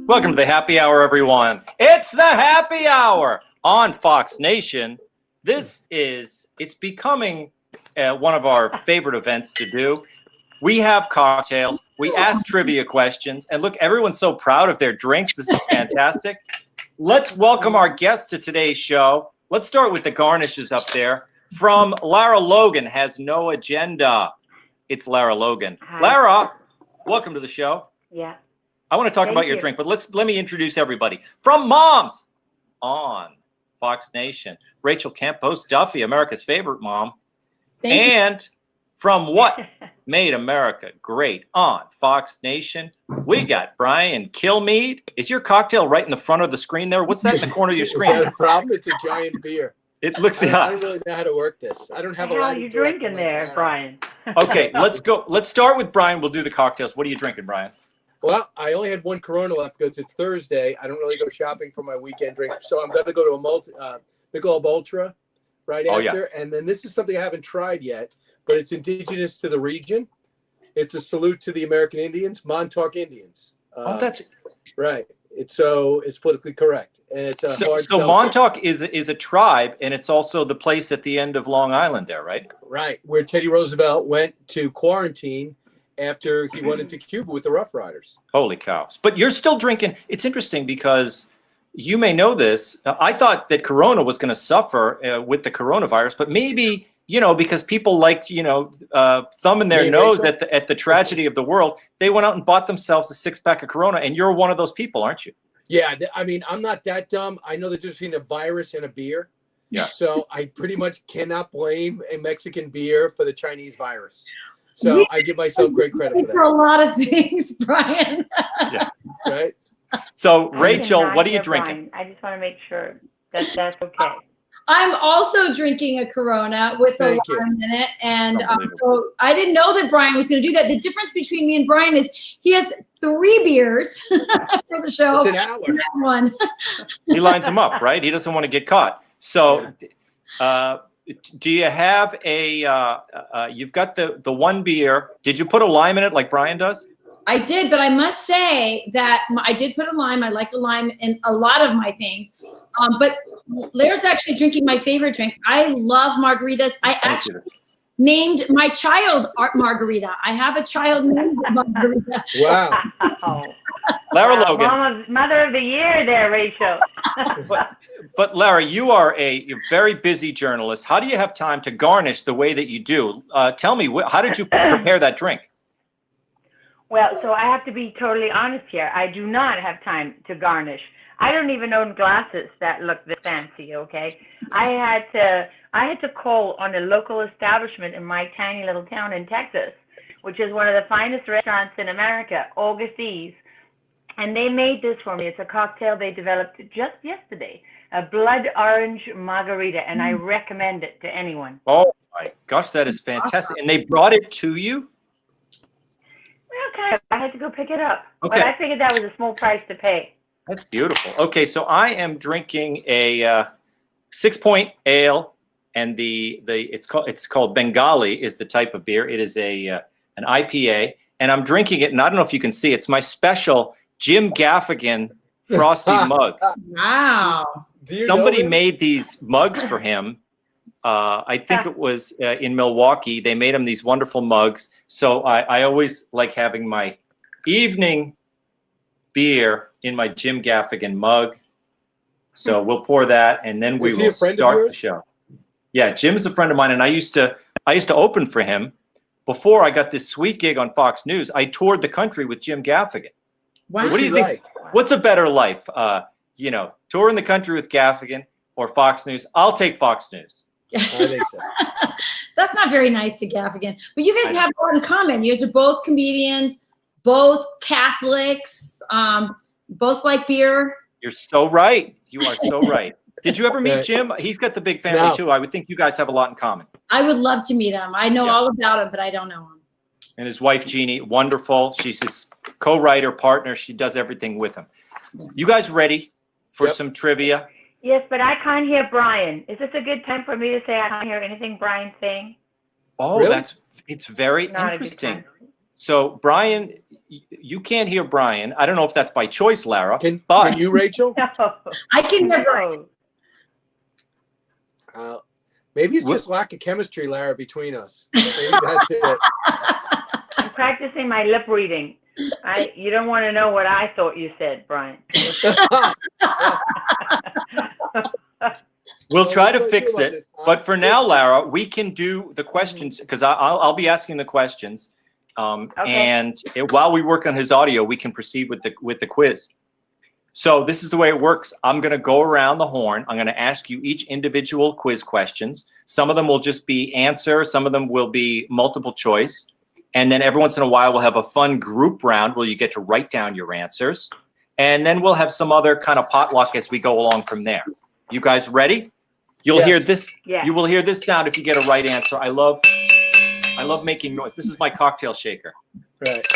Welcome to the happy hour, everyone. It's the happy hour on Fox Nation. It's becoming one of our favorite events to do. We have cocktails. We ask trivia questions. And look, everyone's so proud of their drinks. This is fantastic. Let's welcome our guests to today's show. Let's start with the garnishes up there. From Lara Logan, Has No Agenda. It's Lara Logan. Hi. Lara, welcome to the show. Yeah. I want to talk about your drink, but let me introduce everybody. From Moms on Fox Nation, Rachel Campos-Duffy, America's favorite mom. And from What Made America Great on Fox Nation, we got Brian Kilmeade. Is your cocktail right in the front of the screen there? What's that in the corner of your screen? Is that a problem? It's a giant beer. It looks. I don't really know how to work this. I don't have a lot. How are you drinking there, Brian? Okay, let's go. Let's start with Brian. We'll do the cocktails. What are you drinking, Brian? Well, I only had one Corona left because it's Thursday. I don't really go shopping for my weekend drink, so I'm going to go to a Michelob Ultra right after. Yeah. And then this is something I haven't tried yet, but it's indigenous to the region. It's a salute to the American Indians, Montauk Indians. That's right. It's politically correct, and it's a hard. So Montauk is a tribe, and it's also the place at the end of Long Island, there, right? Right, where Teddy Roosevelt went to quarantine after he went into Cuba with the Rough Riders. Holy cows! But you're still drinking. It's interesting because you may know this. I thought that Corona was going to suffer with the coronavirus, but maybe, because people liked, thumbing their nose at the tragedy of the world, they went out and bought themselves a 6-pack of Corona, and you're one of those people, aren't you? Yeah, I mean, I'm not that dumb. I know the difference between a virus and a beer. Yeah. So I pretty much cannot blame a Mexican beer for the Chinese virus. So I give myself great credit for that. For a lot of things, Brian. Yeah. Right? So, Rachel, what are you drinking? Brian. I just want to make sure that that's okay. I'm also drinking a Corona with a lime in it. And so I didn't know that Brian was going to do that. The difference between me and Brian is he has 3 beers for the show. It's an hour. One. He lines them up, right? He doesn't want to get caught. So do you have you've got the one beer. Did you put a lime in it like Brian does? I did, but I must say that I did put a lime. I like a lime in a lot of my things. But Lara's actually drinking my favorite drink. I love margaritas. I actually named my child Art Margarita. I have a child named Margarita. Wow. Lara Logan. Mother of the year there, Rachel. But Lara, you are a very busy journalist. How do you have time to garnish the way that you do? Tell me, how did you prepare that drink? Well, so I have to be totally honest here. I do not have time to garnish. I don't even own glasses that look this fancy, okay? I had to call on a local establishment in my tiny little town in Texas, which is one of the finest restaurants in America, Augustee's. And they made this for me. It's a cocktail they developed just yesterday, a blood orange margarita, and I recommend it to anyone. Oh my gosh, that is fantastic. And they brought it to you? Well, kind of. I had to go pick it up. Okay. But I figured that was a small price to pay. That's beautiful. Okay, so I am drinking a 6-point ale, and it's called Bengali is the type of beer. It is an IPA, and I'm drinking it, and I don't know if you can see, it's my special Jim Gaffigan frosty mug. Wow. Somebody made these mugs for him. I think it was in Milwaukee. They made him these wonderful mugs. So I always like having my evening beer in my Jim Gaffigan mug. So we'll pour that, and then we will start the show. Yeah, Jim's a friend of mine, and I used to open for him before I got this sweet gig on Fox News. I toured the country with Jim Gaffigan. Wow. What do you think? What's a better life? Touring the country with Gaffigan or Fox News? I'll take Fox News. I think so. That's not very nice to Gaffigan. But you guys have a lot in common. You guys are both comedians, both Catholics, both like beer. You're so right. You are so right. Did you ever meet Jim? He's got the big family too. I would think you guys have a lot in common. I would love to meet him. I know all about him, but I don't know him. And his wife, Jeannie, wonderful. She's his co-writer, partner. She does everything with him. You guys ready for some trivia? Yes, but I can't hear Brian. Is this a good time for me to say I can't hear anything Brian's saying? Oh, really? it's very interesting. So Brian, you can't hear Brian. I don't know if that's by choice, Lara. Can but you, Rachel? No. I can hear Brian. Maybe it's just lack of chemistry, Lara, between us. Maybe that's it. I'm practicing my lip reading. You don't want to know what I thought you said, Brian. We'll try to fix it. But for now, Lara, we can do the questions because I'll be asking the questions. And while we work on his audio, we can proceed with the quiz. So this is the way it works. I'm going to go around the horn. I'm going to ask you each individual quiz questions. Some of them will just be answer. Some of them will be multiple choice. And then every once in a while, we'll have a fun group round where you get to write down your answers. And then we'll have some other kind of potluck as we go along from there. You guys ready? You'll hear this. Yeah. You will hear this sound if you get a right answer. I love making noise. This is my cocktail shaker. Right.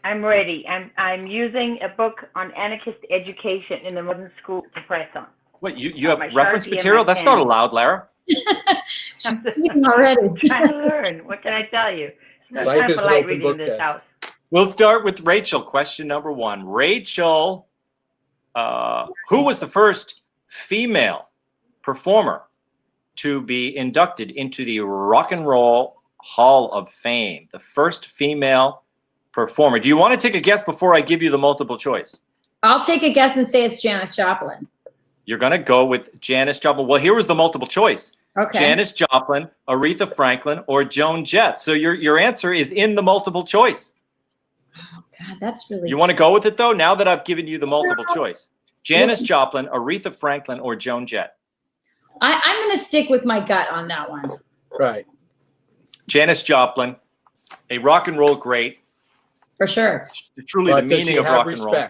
I'm ready. I'm using a book on anarchist education in the modern school to press on. What, you have reference material? That's not allowed, Lara. She's eating already. I'm trying to learn. What can I tell you? Life is an open book test. House. We'll start with Rachel. Question number 1. Rachel, who was the first female performer to be inducted into the Rock and Roll Hall of Fame? The first female performer. Do you want to take a guess before I give you the multiple choice? I'll take a guess and say it's Janis Joplin. You're going to go with Janis Joplin. Well, here was the multiple choice. Okay. Janis Joplin, Aretha Franklin, or Joan Jett. So your answer is in the multiple choice. Oh, God, that's really... You want to go with it, though, now that I've given you the multiple choice? Janis Joplin, Aretha Franklin, or Joan Jett? I'm going to stick with my gut on that one. Right. Janis Joplin, a rock and roll great. For sure. Truly the meaning of rock and roll.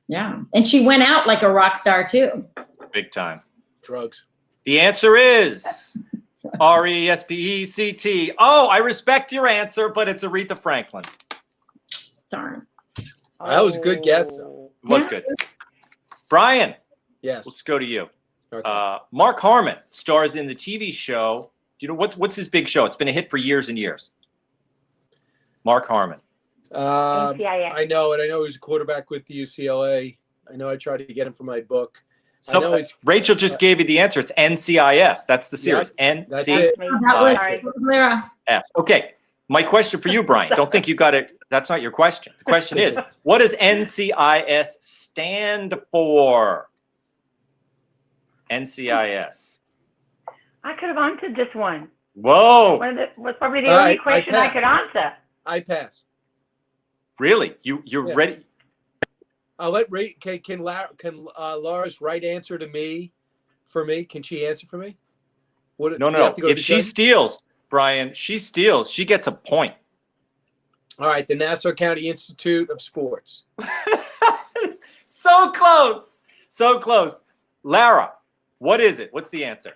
Yeah. And she went out like a rock star, too. Big time. Drugs. The answer is R-E-S-P-E-C-T. Oh, I respect your answer, but it's Aretha Franklin. Darn. That was a good guess, though. It was good. Brian. Yes. Let's go to you. Okay. Mark Harmon stars in the TV show. Do you know what's his big show? It's been a hit for years and years. Mark Harmon. NCIS. I know it. I know he was a quarterback with the UCLA. I know I tried to get him for my book. Rachel just gave you the answer. It's NCIS. That's the series. Yes, that's it. That was Lara. Okay. My question for you, Brian. Don't think you got it. That's not your question. The question is, what does NCIS stand for? NCIS. I could have answered this one. Whoa. Was probably the only question I could answer. I pass. Really? You're ready? I'll let can Lara's right answer to me for me? Can she answer for me? No. If she steals, Brian, she gets a point. All right, the Nassau County Institute of Sports. So close. So close. Lara, what is it? What's the answer?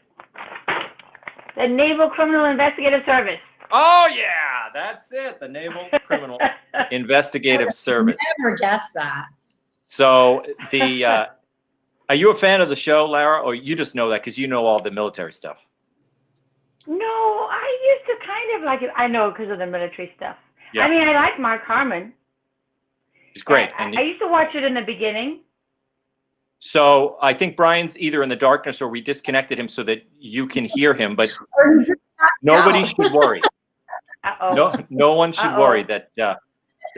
The Naval Criminal Investigative Service. Oh, yeah, that's it. The Naval Criminal Investigative Service. Never guessed that. So are you a fan of the show, Lara, or you just know that because you know all the military stuff? No, I used to kind of like it. I know because of the military stuff. Yeah. I mean, I like Mark Harmon. He's great. I used to watch it in the beginning. So I think Brian's either in the darkness or we disconnected him so that you can hear him, but nobody should worry. No one should worry that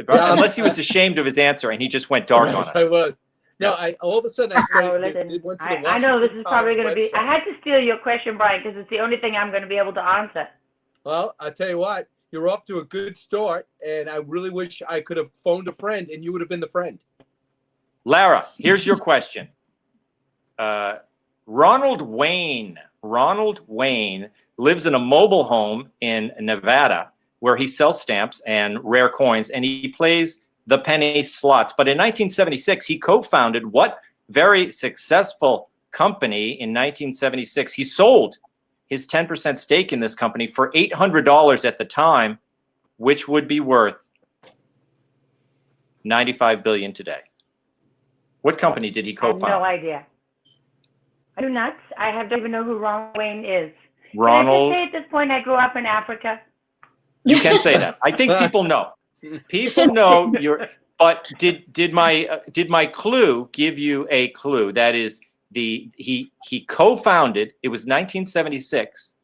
unless he was ashamed of his answer and he just went dark on us. I was. No, all of a sudden I started. I know this is probably going to be. I had to steal your question, Brian, because it's the only thing I'm going to be able to answer. Well, I tell you what, you're off to a good start, and I really wish I could have phoned a friend, and you would have been the friend. Lara, here's your question. Ronald Wayne lives in a mobile home in Nevada where he sells stamps and rare coins, and he plays the penny slots. But in 1976, he co-founded what very successful company in 1976? He sold his 10% stake in this company for $800 at the time, which would be worth $95 billion today. What company did he co-found? I have no idea. I do not. I don't even know who Ronald Wayne is. Ronald. Can I just say at this point I grew up in Africa? You can say that. I think people know. People know you're. But did my clue give you a clue? That is he co-founded. It was 1976,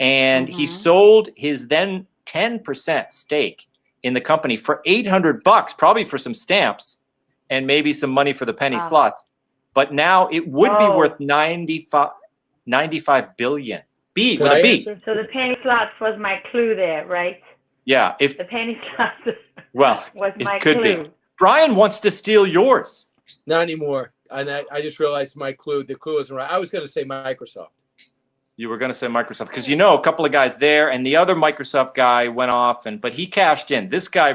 and he sold his then 10% stake in the company for $800, probably for some stamps and maybe some money for the penny slots. But now it would be worth 95 billion. B with a B. So the penny slots was my clue there, right? Yeah, if the penny slots well, was my it could clue. be. Brian wants to steal yours. Not anymore. And I just realized the clue wasn't right. I was going to say Microsoft. You were going to say Microsoft because a couple of guys there, and the other Microsoft guy went off, but he cashed in. This guy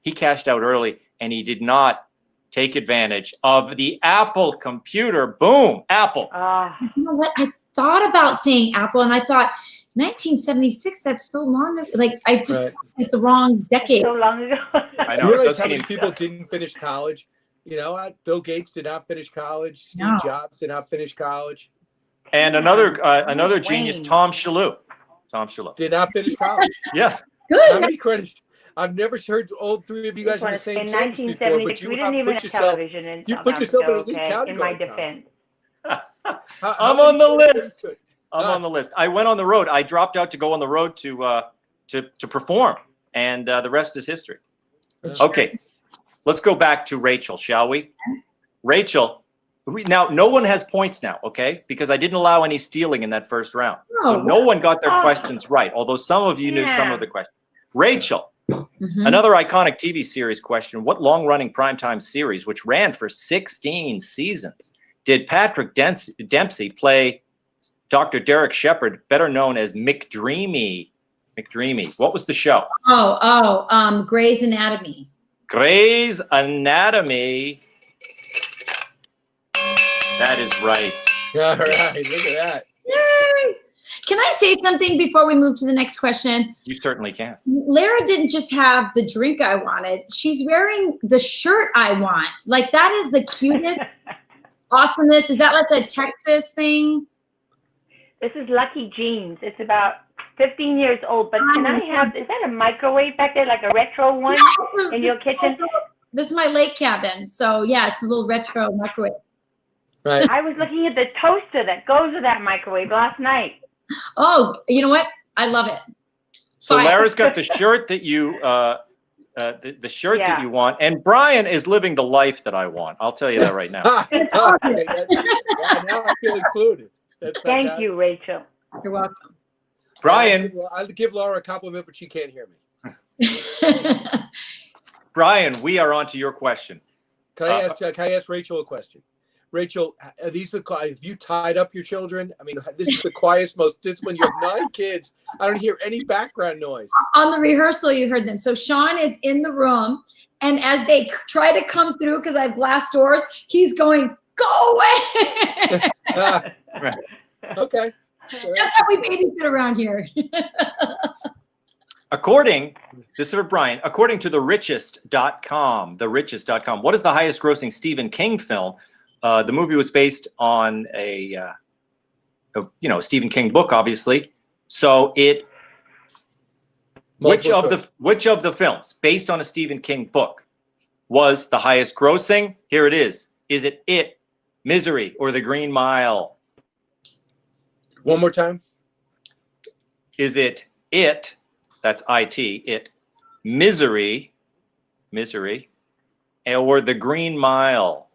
he cashed out early, and he did not take advantage of the Apple computer. Boom, Apple. You know what? I thought about saying Apple, and I thought 1976. That's so long ago. Like I just it's the wrong decade. So long ago. I know. Do you realize how many people didn't finish college? Bill Gates did not finish college. Steve Jobs did not finish college. And another genius, Tom Shillue. Did not finish college. Yeah. Good. How many credits? I've never heard all three of you guys in the same sentence before, but you didn't even have television in you put yourself in a elite category. In my defense. I'm on the list. I'm on the list. I went on the road. I dropped out to go on the road to perform, and the rest is history. Okay, let's go back to Rachel, shall we? Rachel, now no one has points now, okay? Because I didn't allow any stealing in that first round, so no one got their questions right. Although some of you knew some of the questions. Rachel, another iconic TV series question: what long-running primetime series, which ran for 16 seasons, did Patrick Dempsey play? Dr. Derek Shepherd, better known as McDreamy. McDreamy. What was the show? Grey's Anatomy. Grey's Anatomy. That is right. All right, look at that. Yay! Can I say something before we move to the next question? You certainly can. Lara didn't just have the drink I wanted. She's wearing the shirt I want. Like, that is the cutest awesomeness. Is that like a Texas thing? This is Lucky Jeans. It's about 15 years old, but can I have, is that a microwave back there, like a retro one in your kitchen? This is my lake cabin. So yeah, it's a little retro microwave. Right. I was looking at the toaster that goes with that microwave last night. Oh, you know what? I love it. So Lara's got the shirt that you, the shirt that you want, and Brian is living the life that I want. I'll tell you that right now. Now I feel included. Thank you, Rachel. You're welcome. Brian. I'll give Laura a compliment, but she can't hear me. Brian, we are on to your question. Can I ask Rachel a question? Rachel, have you tied up your children? I mean, this is the quietest, most disciplined. You have 9 kids. I don't hear any background noise. On the rehearsal, you heard them. So Sean is in the room, and as they try to come through, because I have glass doors, he's going, "Go away!" Right. Okay. That's how we babysit around here. This is for Brian, according to therichest.com, what is the highest grossing Stephen King film? The movie was based on a Stephen King book, obviously. So which of the films based on a Stephen King book was the highest grossing? Here it is. Is it It, Misery, or The Green Mile? One more time. Is it It, that's I-T, It, Misery, or The Green Mile?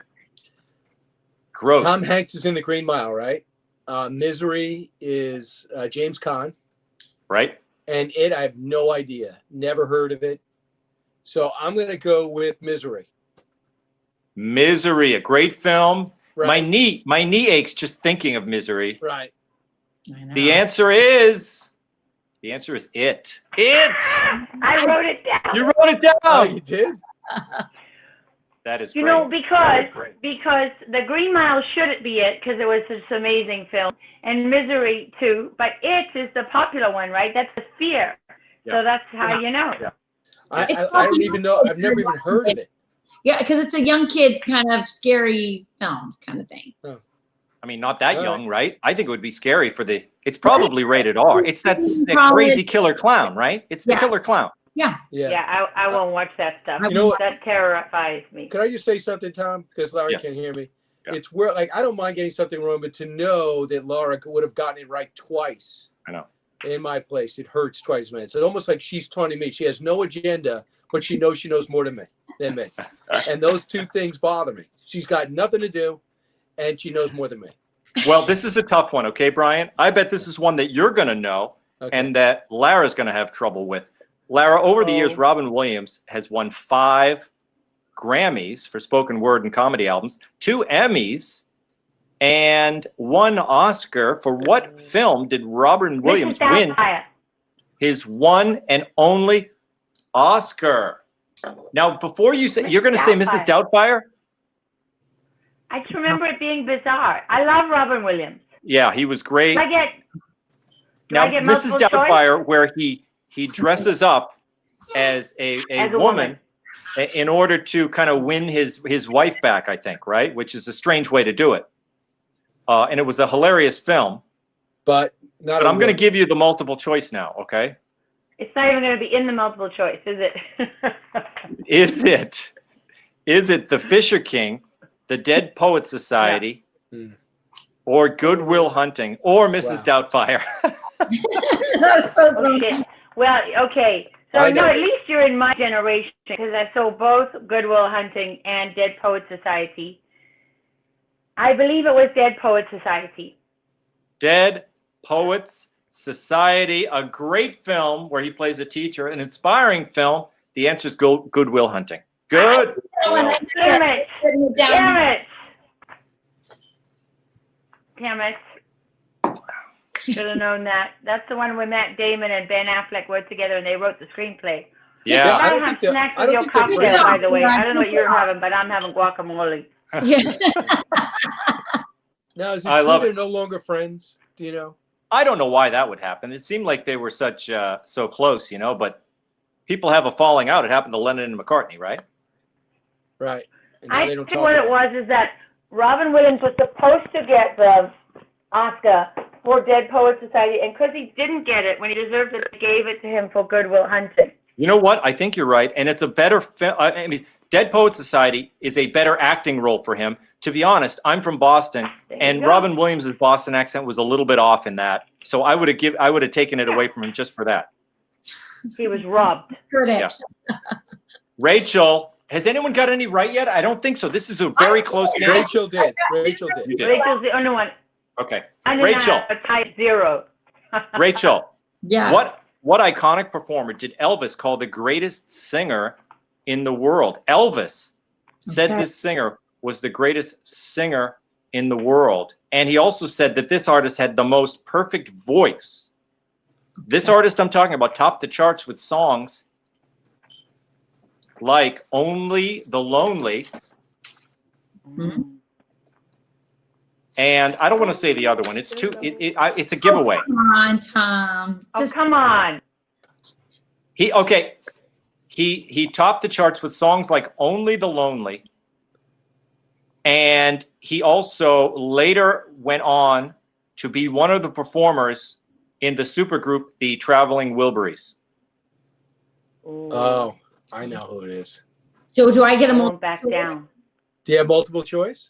Gross. Tom Hanks is in The Green Mile, right? Misery is James Caan. Right. And It, I have no idea. Never heard of it. So I'm going to go with Misery. Misery, a great film. Right. My knee aches just thinking of Misery. Right. I know. The answer is It. It. I wrote it down. You wrote it down. Oh, you did? That is You great. know, because The Green Mile shouldn't be it, because it was this amazing film, and Misery too. But It is the popular one, right? That's the fear. Yeah. So that's how you know. Yeah. I don't even know. I've never even heard of it. Yeah, because it's a young kid's kind of scary film kind of thing. Oh. I mean, not that All young, right? I think it would be scary for the. It's probably rated R. It's that crazy killer clown, right? It's the killer clown. Yeah. I won't watch that stuff. You know what? That terrifies me. Can I just say something, Tom? Because Lara Yes. can't hear me. Yeah. It's where, like, I don't mind getting something wrong, but to know that Lara would have gotten it right twice. I know. In my place, it hurts twice, man. It's almost like she's taunting me. She has no agenda, but she knows more than me. And those two things bother me. She's got nothing to do, and she knows more than me. Well, this is a tough one, okay, Brian? I bet this is one that you're going to know and that Lara's going to have trouble with. Lara, over the years, Robin Williams has won 5 Grammys for spoken word and comedy albums, 2 Emmys, and 1 Oscar. For what film did Robin Williams win his one and only Oscar? Now, before you say, you're going to say Mrs. Doubtfire? I just remember it being bizarre. I love Robin Williams. Yeah, he was great. Do I get Mrs. Doubtfire, where he dresses up as a woman in order to kind of win his wife back, I think, right? Which is a strange way to do it. And it was a hilarious film. But I'm going to give you the multiple choice now, okay? It's not even going to be in the multiple choice, is it? Is it The Fisher King, The Dead Poets Society, or Good Will Hunting, or Mrs. Doubtfire? That's so funny. Okay. Well, okay. So at least you're in my generation because I saw both Good Will Hunting and Dead Poets Society. I believe it was Dead Poets Society. Dead Poets Society, a great film where he plays a teacher, an inspiring film. The answer is Good Will Hunting. Good. Damn it. Should have known that. That's the one where Matt Damon and Ben Affleck worked together and they wrote the screenplay. Yeah. You gotta have snacks with your cocktail, by the way. I don't know what you're having, but I'm having guacamole. Yeah. Now, is it true they're no longer friends? Do you know? I don't know why that would happen. It seemed like they were so close, but people have a falling out. It happened to Lennon and McCartney, right? Right. I think what it was is that Robin Williams was supposed to get the Oscar for Dead Poets Society, and because he didn't get it when he deserved it, they gave it to him for Good Will Hunting. You know what? I think you're right, and it's a better film. I mean, Dead Poets Society is a better acting role for him. To be honest, I'm from Boston, and Robin Williams' Boston accent was a little bit off in that, so I would have taken it away from him just for that. He was robbed. Yeah. Rachel, has anyone got any right yet? I don't think so. This is a very close game. Rachel did. Rachel's the only one. Okay. Rachel. Type 0. Rachel. Yeah. What iconic performer did Elvis call the greatest singer in the world? Elvis said this singer was the greatest singer in the world. And he also said that this artist had the most perfect voice. This artist I'm talking about topped the charts with songs like Only the Lonely. Mm-hmm. And I don't want to say the other one. It's it's a giveaway. Oh, come on, Tom. Come on. He topped the charts with songs like Only the Lonely. And he also later went on to be one of the performers in the supergroup, the Traveling Wilburys. Oh, I know who it is. So do I get a multiple back down? Do you have multiple choice?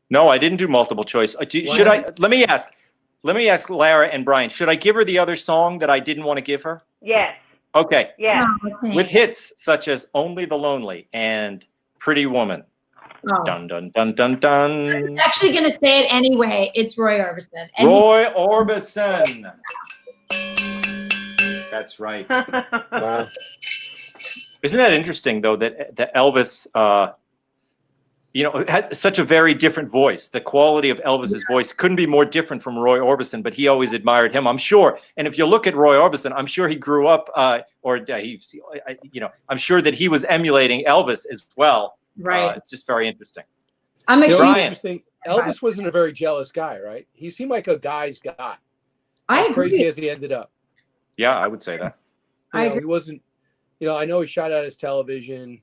No, I didn't do multiple choice. Should I? Let me ask Lara and Brian. Should I give her the other song that I didn't want to give her? Yes. Okay. Yeah. Oh, with hits such as Only the Lonely and Pretty Woman. Oh. Dun, dun, dun, dun, dun. I'm actually going to say it anyway. It's Roy Orbison. And Roy Orbison. That's right. Wow. Isn't that interesting, though, that Elvis, had such a very different voice. The quality of Elvis's voice couldn't be more different from Roy Orbison, but he always admired him, I'm sure. And if you look at Roy Orbison, I'm sure he grew up, I'm sure that he was emulating Elvis as well. Right. It's just very interesting. I'm interesting. Elvis wasn't a very jealous guy, right? He seemed like a guy's guy. As crazy as he ended up. Yeah, I would say that. He wasn't, I know he shot out his television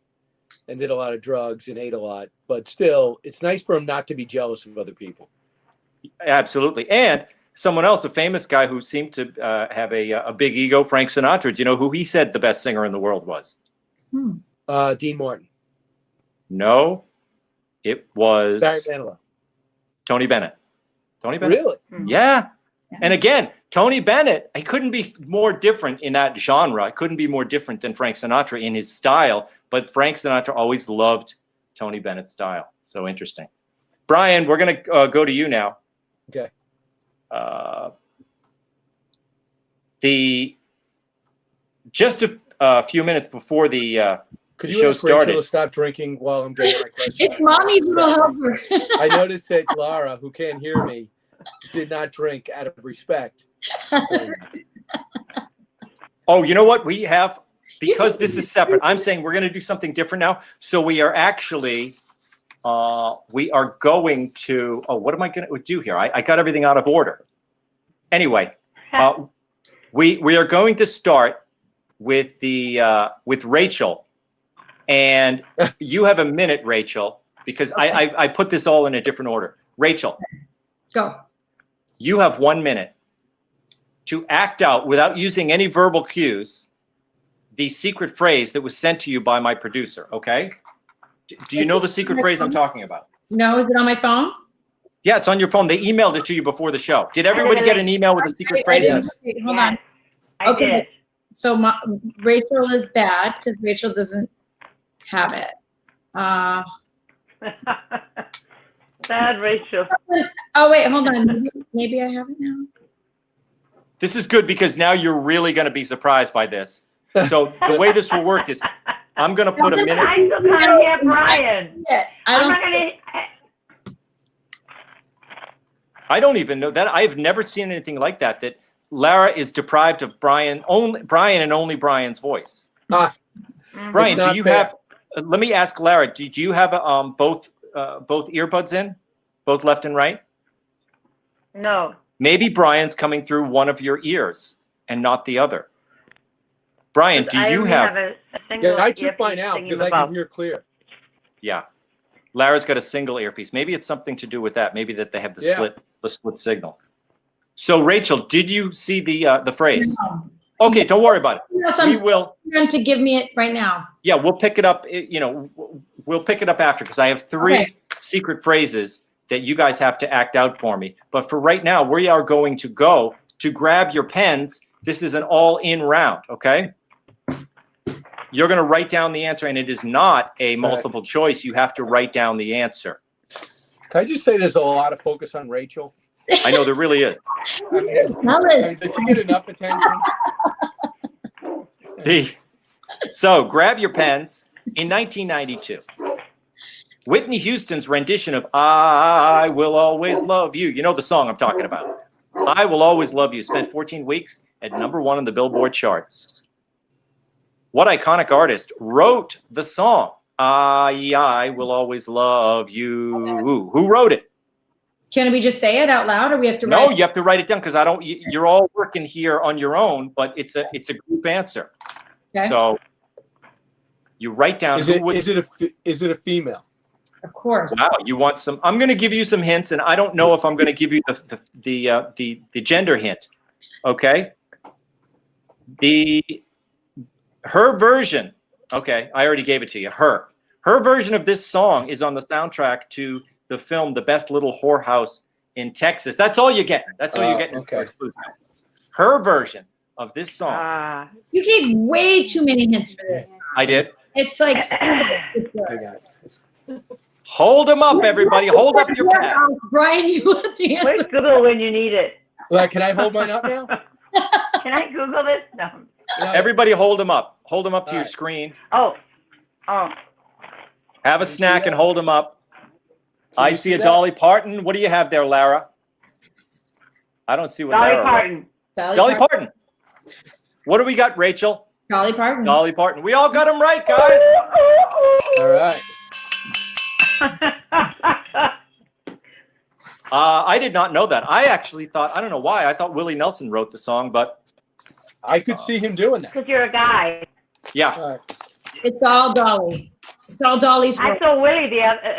and did a lot of drugs and ate a lot, but still, it's nice for him not to be jealous of other people. Absolutely. And someone else, a famous guy who seemed to have a big ego, Frank Sinatra. Do you know who he said the best singer in the world was? Dean Martin. No, it was Barry Manilow. Tony Bennett. Tony Bennett. Really? Yeah. And again, Tony Bennett, he couldn't be more different in that genre. It couldn't be more different than Frank Sinatra in his style. But Frank Sinatra always loved Tony Bennett's style. So interesting. Brian, we're going to go to you now. Okay. Just a few minutes before the Could the you show ask Rachel started. to stop drinking while I'm getting my question? It's mommy's little helper. I noticed that Lara, who can't hear me, did not drink out of respect. Oh, you know what? We have, because this is separate, I'm saying we're going to do something different now. So we are actually, we are going to, what am I going to do here? I got everything out of order. Anyway, we are going to start with with Rachel. And you have a minute, Rachel, because I put this all in a different order. Rachel. Go. You have 1 minute to act out, without using any verbal cues, the secret phrase that was sent to you by my producer, okay? Do you know the secret phrase I'm talking about? No, is it on my phone? Yeah, it's on your phone. They emailed it to you before the show. Did everybody get an email with a secret phrase in it? Hold on. I did. So Rachel is bad because Rachel doesn't have it. Bad Rachel. Oh, wait, hold on. Maybe I have it now. This is good because now you're really going to be surprised by this. So the way this will work is I'm going to put a minute. I still can't hear Brian. I not going to. I don't even know that. I've never seen anything like that, that Lara is deprived of Brian and only Brian's voice. Brian, do you have, let me ask Lara, do you have both earbuds in, both left and right? No. Maybe Brian's coming through one of your ears and not the other. Brian, do you have a single I took earpiece mine out thingy because I above. can hear clear. Yeah. Lara's got a single earpiece. Maybe it's something to do with that. Maybe that they have the split signal. So Rachel, did you see the phrase? No. Okay, don't worry about it. We will. Them to give me it right now. Yeah, we'll pick it up. We'll pick it up after because I have three secret phrases that you guys have to act out for me. But for right now, we are going to go to grab your pens. This is an all-in round, okay? You're going to write down the answer, and it is not a multiple choice. You have to write down the answer. Can I just say there's a lot of focus on Rachel? I know there really is. I mean, does she get enough attention? So grab your pens. In 1992, Whitney Houston's rendition of I Will Always Love You. You know the song I'm talking about. I Will Always Love You spent 14 weeks at #1 on the Billboard charts. What iconic artist wrote the song I Will Always Love You? Who wrote it? Can we just say it out loud, or we have to write? No, you have to write it down because you're all working here on your own, but it's a group answer. Okay. So you write down. Is it a female? Of course. Wow, you want some? I'm going to give you some hints, and I don't know if I'm going to give you the gender hint. Okay. Her version. Okay, I already gave it to you. Her version of this song is on the soundtrack to the film The Best Little Whorehouse in Texas. That's all you get. That's all you get. Okay. Her version of this song. You gave way too many hints for this. I did. It's like. I got it. Hold them up, everybody. Hold up your pen. Brian, you want the answer. Where's Google when you need it? Well, can I hold mine up now? Can I Google this? No. Everybody hold them up. Hold them up to your screen. Oh. Have a snack and hold them up. Can I you see a that? Dolly Parton. What do you have there, Lara? I don't see what Dolly Lara. Parton. Dolly Parton. What do we got, Rachel? Dolly Parton. Dolly Parton. We all got them right, guys. All right. I did not know that. I actually thought, I don't know why, I thought Willie Nelson wrote the song, but I could see him doing that. Because you're a guy. yeah. All right. It's all Dolly. It's all Dolly's I work. saw Willie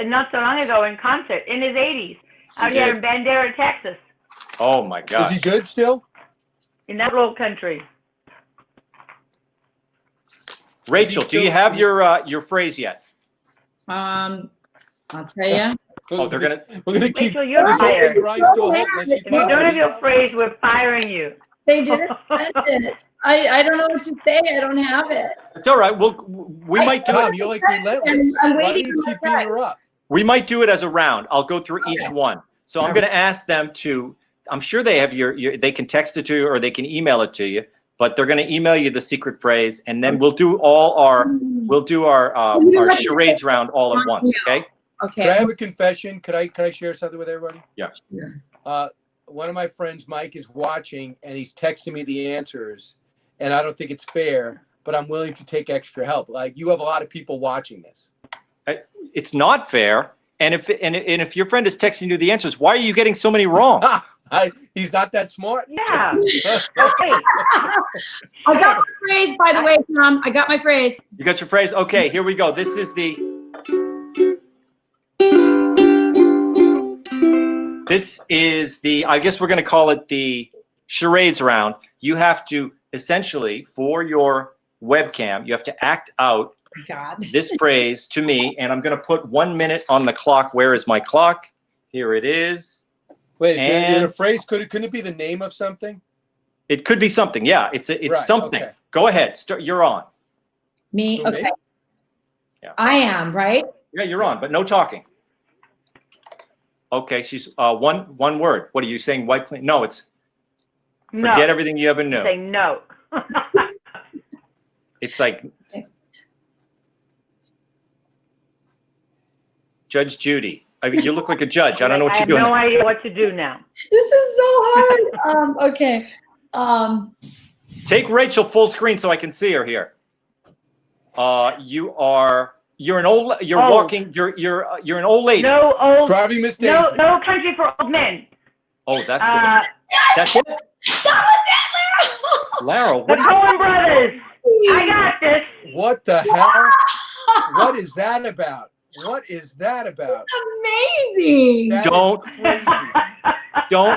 not so long ago in concert in his 80s. Out here in Bandera, Texas. Oh my gosh. Is he good still? In that little country. Rachel, do you have your phrase yet? I'll tell you. Oh, we're gonna keep. Rachel, you're fired. If you don't have your phrase, phrase, we're firing you. They didn't send it. I don't know what to say. I don't have it. It's all right. We might do Tom, it. you're like relentless. I'm Why do waiting you for keep my beating her up? We might do it as a round. I'll go through each one. So I'm going to ask them to. I'm sure they have your. They can text it to you or they can email it to you. But they're going to email you the secret phrase, and then we'll do our charades round all at once. Okay. Okay. Can I have a confession? Could I share something with everybody? Yeah. One of my friends, Mike, is watching and he's texting me the answers, and I don't think it's fair, but I'm willing to take extra help. Like, you have a lot of people watching this. It's not fair. And if your friend is texting you the answers, why are you getting so many wrong? He's not that smart. Yeah. I got my phrase, by the way, Tom. I got my phrase. You got your phrase? Okay, here we go. This is the, I guess we're going to call it the charades round. You have to essentially, for your webcam, you have to act out this phrase to me, and I'm going to put 1 minute on the clock. Where is my clock? Here it is. Wait, is it a phrase? Couldn't it be the name of something? It could be something. Yeah, it's right, something. Okay. Go ahead. You're on. Me? Who, okay. me? Yeah. I am, right? Yeah, you're on, but no talking. Okay, she's one word. What are you saying? White clean? No, it's forget everything you ever knew. Say no. It's like Judge Judy. I mean, you look like a judge. I don't know what you're doing. I have no idea what to do now. This is so hard. Okay. Take Rachel full screen so I can see her here. You're an old lady. No old. Driving Miss Daisy. No country for old men. Oh, that's good. That's it. That was it, Lara, The Coen Brothers. I got this. What the hell? What is that about? What is that about? Amazing. Don't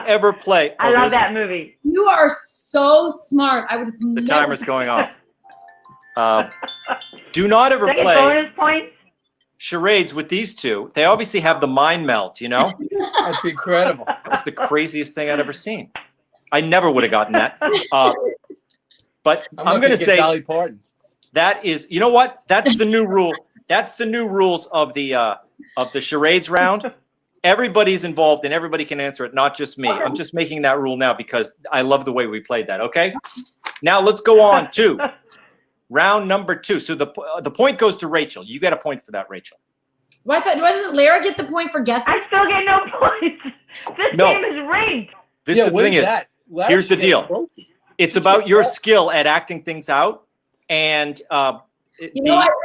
ever play. I love that movie. You are so smart. I would. The timer's going off. Do not ever play bonus points. Charades with these two. They obviously have the mind melt, you know? That's incredible. That's the craziest thing I'd ever seen. I never would have gotten that. But I'm going to say Dolly Parton. That is, you know what? That's the new rule. That's the new rules of the charades round. Everybody's involved and everybody can answer it, not just me. I'm just making that rule now because I love the way we played that. Okay. Now let's go on to round number 2. So the point goes to Rachel. You get a point for that, Rachel. Well, doesn't Lara get the point for guessing? I still get no points. This game is rigged. The thing is, here's the deal. It's about your skill at acting things out. And I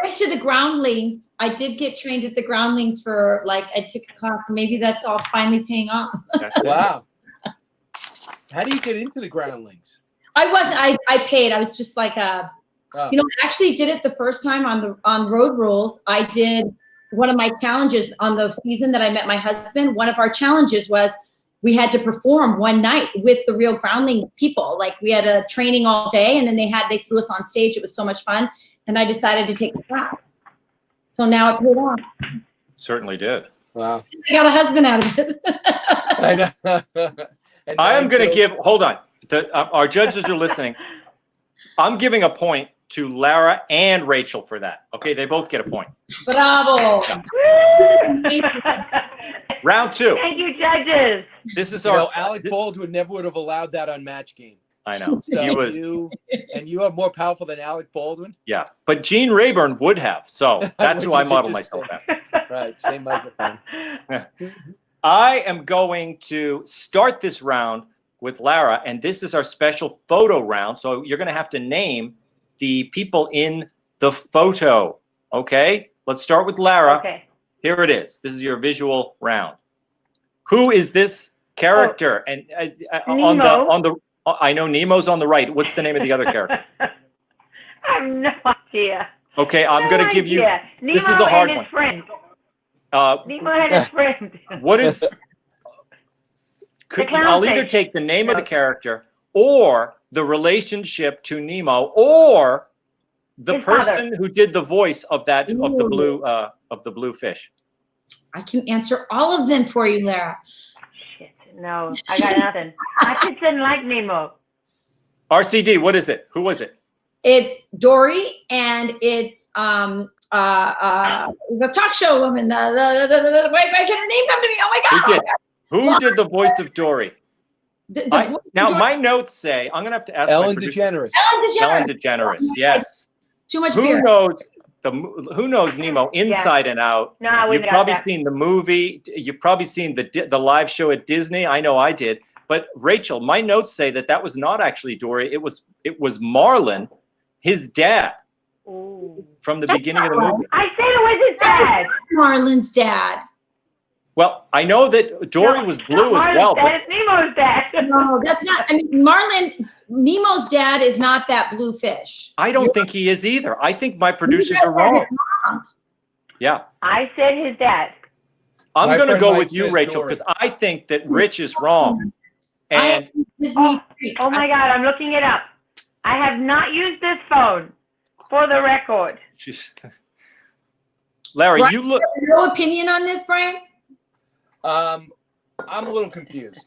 went to the groundlings. I did get trained at the groundlings for I took a class. So maybe that's all finally paying off. Wow. How do you get into the groundlings? I paid. I was just like I actually did it the first time on Road Rules. I did one of my challenges on the season that I met my husband. One of our challenges was we had to perform one night with the real groundlings people. Like we had a training all day and then they threw us on stage. It was so much fun. And I decided to take the class. So now it paid off. Certainly did. Wow. I got a husband out of it. I know. I am going to give, hold on. Our judges are listening. I'm giving a point to Lara and Rachel for that. Okay, they both get a point. Bravo. Round 2. Thank you, judges. This is Alec Baldwin never would have allowed that unmatched game. I know. So he was. You are more powerful than Alec Baldwin? Yeah, but Gene Rayburn would have. So that's who I model myself after. Right, same microphone. I am going to start this round with Lara, and this is our special photo round. So you're going to have to name the people in the photo. Okay? Let's start with Lara. Okay. Here it is. This is your visual round. Who is this character? And Nemo. on the I know Nemo's on the right. What's the name of the other character? I have no idea. Okay, I'm going to give you. Nemo this is a hard and one. His friend. Nemo and his friend. What is I'll either take the name of the character or the relationship to Nemo or the person who did the voice of that of the blue fish. I can answer all of them for you, Lara. Shit, no, I got nothing. My kids didn't like Nemo. RCD, what is it? Who was it? It's Dory, and it's the talk show woman. Why can't her name come to me? Oh my God! Who did the voice of Dory? My notes say I'm gonna have to ask Ellen DeGeneres. Ellen DeGeneres. Yes. Too much beer. Who knows Nemo inside and out? No, you've probably seen the movie. You've probably seen the live show at Disney. I know I did. But Rachel, my notes say that was not actually Dory. It was Marlin, his dad, from the beginning of the movie. I said it was his dad. Marlin's dad. Well, I know that Dory was blue as well. It's Nemo's dad. No, that's not. I mean, Nemo's dad is not that blue fish. I don't think he is either. I think my producers are wrong. Yeah. I said his dad. I'm going to go with you, Rachel, because I think that Rich is wrong. And oh my God, I'm looking it up. I have not used this phone, for the record. Larry, Brian, you look. No opinion on this, Brian? I'm a little confused.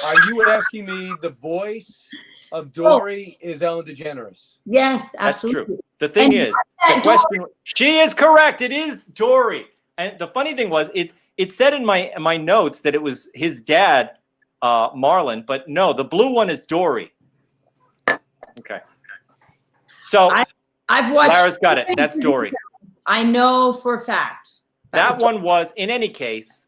Are you asking me the voice of Dory is Ellen DeGeneres? Yes, absolutely. That's true. The thing is, the question. She is correct. It is Dory. And the funny thing was, it said in my notes that it was his dad, Marlin, but no, the blue one is Dory. Okay. So I've watched. Lara's got it. That's Dory. I know for a fact. That one was, in any case,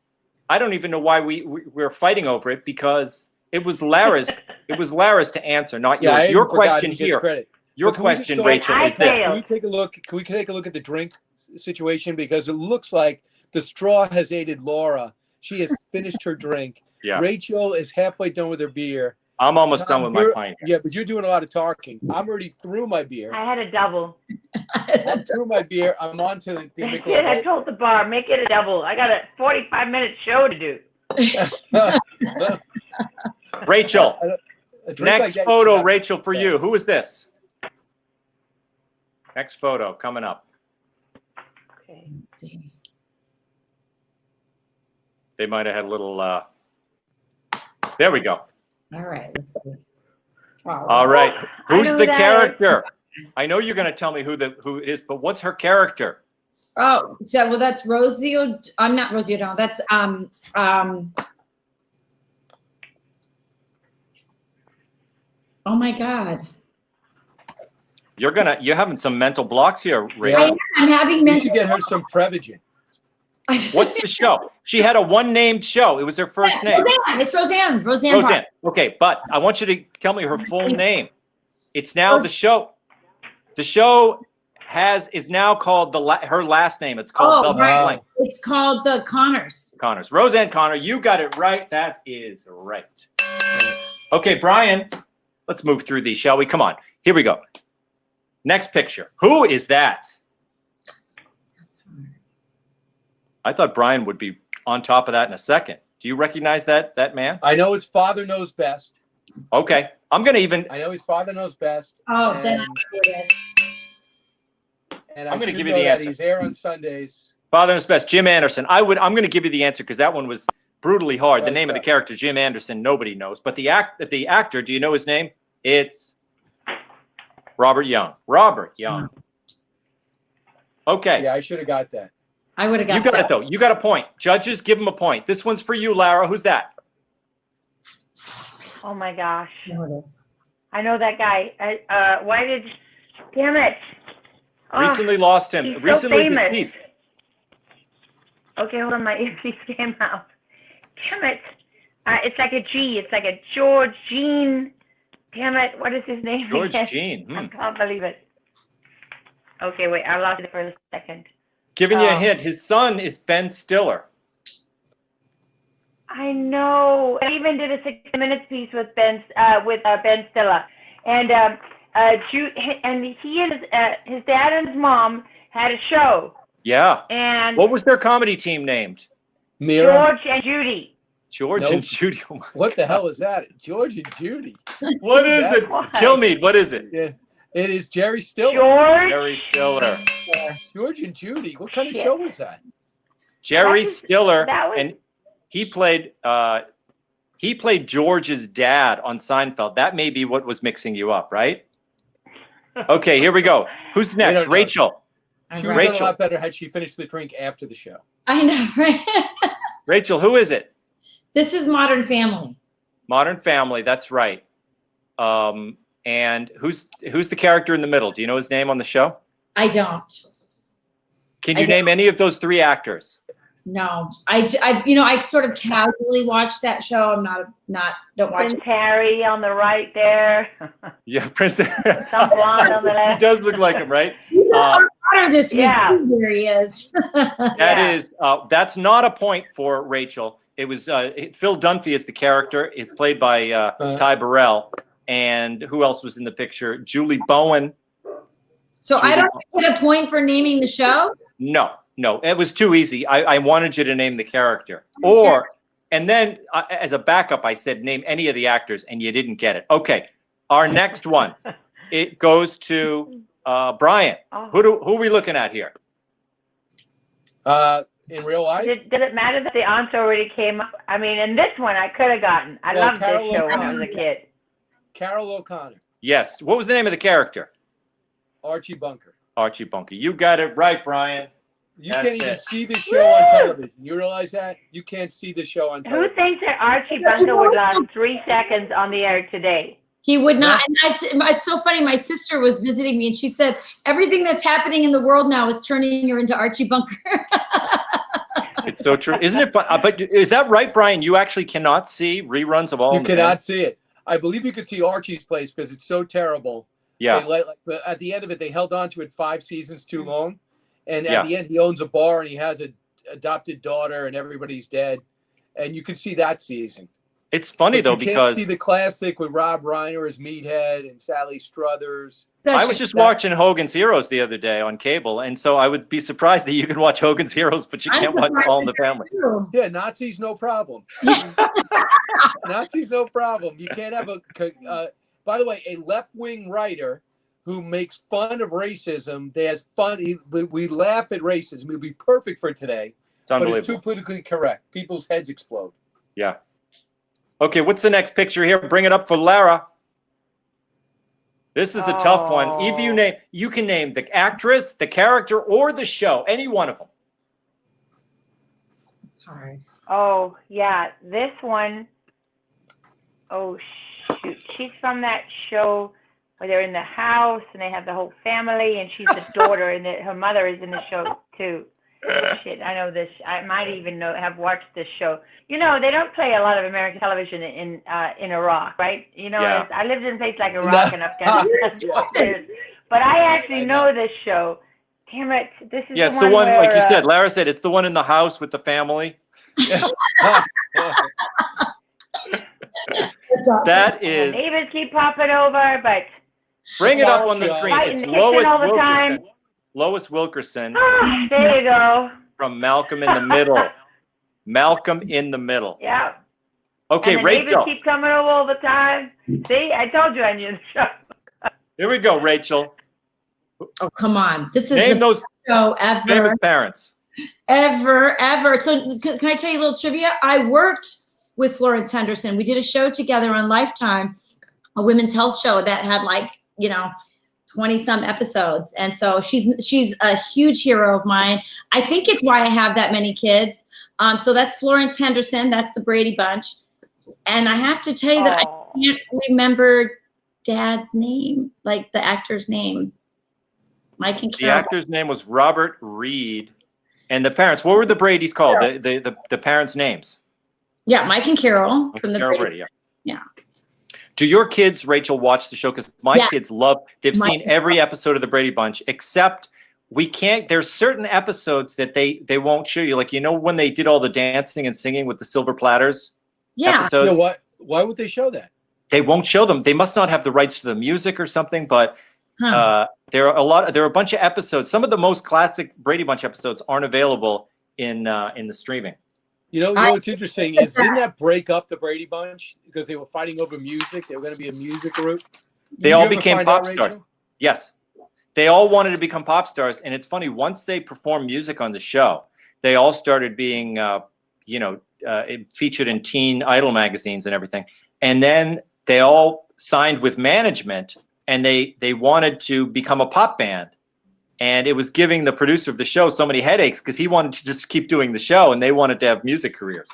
I don't even know why we're fighting over it, because it was Lara's. It was Lara's to answer, not yours. Your question here. Your question, Rachel, is this. Can we take a look? Can we take a look at the drink situation, because it looks like the straw has aided Laura. She has finished her drink. Yeah. Rachel is halfway done with her beer. I'm almost done with my pint. Yeah, but you're doing a lot of talking. I'm already through my beer. I had a double. I'm through my beer. I'm on to the Michelob. I told the bar, make it a double. I got a 45-minute show to do. Rachel, next photo, Rachel, for you. Who is this? Next photo coming up. Okay. Let's see. They might have had a little. There we go. All right. Let's see. All right. Who's the character? I know you're going to tell me who it is, but what's her character? Oh, well, that's Rosie. I'm not Rosie O'Donnell. That's Oh my God. You're having some mental blocks here, Rachel. I'm having mental. You should get her some Prevagen. What's the show? She had a one-named show. It was her first name. Roseanne. It's Roseanne. Roseanne. Okay, but I want you to tell me her full name. It's now the show. The show is now called her last name. It's called the blank. It's called the Connors. Connors. Roseanne Connor. You got it right. That is right. Okay, Brian. Let's move through these, shall we? Come on. Here we go. Next picture. Who is that? I thought Brian would be on top of that in a second. Do you recognize that man? I know his father knows best. Okay. I know his father knows best. Oh, and, then I'm going to give you the answer. He's there on Sundays. Father knows best. Jim Anderson. I'm going to give you the answer because that one was brutally hard. The name of the character, Jim Anderson, nobody knows. But the actor, do you know his name? It's Robert Young. Robert Young. Okay. Yeah, I should have got that. I would have got You got it, though. You got a point. Judges, give him a point. This one's for you, Lara. Who's that? Oh, my gosh. No, I know that guy. Damn it. Recently lost him. He's Recently so famous. deceased. Okay, hold on. My earpiece came out. Damn it. It's like a G. It's like a George Jean. Damn it. What is his name? George Jean. I can't believe it. Okay, wait. I lost it for a second. Giving you a hint. His son is Ben Stiller. I know. I even did a 60 Minutes piece with Ben Stiller, and he and his dad and his mom had a show. Yeah. And what was their comedy team named? Mira. George and Judy. George Nope. and Judy. Oh my What the God. hell is that? George and Judy. What is it? What? Kilmeade, what is it? Yeah, it is Jerry Stiller. George. Jerry Stiller. George and Judy. What kind of Shit. show was that? Jerry That was- Stiller, that was- and he played George's dad on Seinfeld. That may be what was mixing you up, right? Okay, here we go. Who's We next? don't know. Rachel. She would have done Rachel. a lot better had she finished the drink after the show. I know, right? Rachel, who is it? This is Modern Family. Modern Family, that's right. And who's the character in the middle? Do you know his name on the show? I don't. Can I you name any of those three actors? No, I sort of casually watch that show. I'm don't watch Prince it. Harry on the right there. Yeah, Prince. Some blonde on the He left. does look like him, right? Water this week. Yeah. There he is. That's not a point for Rachel. It was Phil Dunphy is the character. It's played by Ty Burrell. And who else was in the picture? Julie Bowen. So I don't get a point for naming the show. No, it was too easy. I wanted you to name the character. And then as a backup, I said name any of the actors, and you didn't get it. Okay, our next one, it goes to Brian. Oh. Who are we looking at here? In real life? Did it matter that the answer already came up? I mean, in this one, I could have gotten. I loved this Carol show when I O'Connor. was a kid. Carol O'Connor. Yes. What was the name of the character? Archie Bunker. Archie Bunker. You got it right, Brian. You That's can't even it. see the show on television. You realize that? You can't see the show on Who television. thinks that Archie Bunker would last 3 seconds on the air today? He would not. And it's so funny. My sister was visiting me, and she said everything that's happening in the world now is turning her into Archie Bunker. It's so true, isn't it? Fun? But is that right, Brian? You actually cannot see reruns of All You in the cannot Family? see it. I believe you could see Archie's place because it's so terrible. Yeah. But at the end of it, they held on to it 5 seasons too long. And Yeah. at the end, he owns a bar and he has an adopted daughter and everybody's dead. And you can see that season. It's funny, But though, you can't because see the classic with Rob Reiner as Meathead and Sally Struthers. I was just watching Hogan's Heroes the other day on cable, and so I would be surprised that you can watch Hogan's Heroes, but you can't watch All in the Family. Yeah, Nazis, no problem. Nazis, no problem. You can't have by the way, a left-wing writer who makes fun of racism. They has fun. We laugh at racism. It would be perfect for today. It's But unbelievable. it's too politically correct. People's heads explode. Yeah. Okay, what's the next picture here? Bring it up for Lara. This is a tough one. Either you can name the actress, the character, or the show. Any one of them. It's hard. Oh, yeah, this one. Oh, shoot. She's from that show where they're in the house and they have the whole family, and she's the daughter, and her mother is in the show, too. Shit, I know this. I might even have watched this show. You know, they don't play a lot of American television in Iraq, right? You know, Yeah. I lived in a place like Iraq and Afghanistan, but I actually know this show. Damn it, this is Yeah, it's the one like you where, said. Lara said it's the one in the house with the family. That is. neighbors keep popping over, but Bring it up on the Fighting screen. in It's the kitchen all the time. Lois Wilkerson there you go. from Malcolm in the Middle. Malcolm in the Middle. Yeah. Okay, and the neighbors Rachel. keep coming over all the time. See, I told you I knew the show. Here we go, Rachel. Oh, come on. This is Name the those best show famous ever. parents. Ever. So can I tell you a little trivia? I worked with Florence Henderson. We did a show together on Lifetime, a women's health show that had 20 some episodes. And so she's a huge hero of mine. I think it's why I have that many kids. So that's Florence Henderson. That's the Brady Bunch. And I have to tell you that I can't remember Dad's name, like the actor's name. Mike and The Carol. actor's name was Robert Reed. And the parents, what were the Bradys called? The parents' names? Yeah, Mike and Carol from the Carol Brady. Brady, Yeah. Do your kids, Rachel, watch the show? Because my kids they've seen every episode of the Brady Bunch, except there's certain episodes that they won't show you. Like, when they did all the dancing and singing with the silver platters episodes? Why would they show that? They won't show them. They must not have the rights to the music or something, but there are a bunch of episodes. Some of the most classic Brady Bunch episodes aren't available in the streaming. You know what's interesting is didn't that break up the Brady Bunch because they were fighting over music? They were going to be a music group. They all became pop stars. Yes. They all wanted to become pop stars. And it's funny, once they performed music on the show, they all started being, featured in teen idol magazines and everything. And then they all signed with management and they wanted to become a pop band. And it was giving the producer of the show so many headaches because he wanted to just keep doing the show and they wanted to have music careers.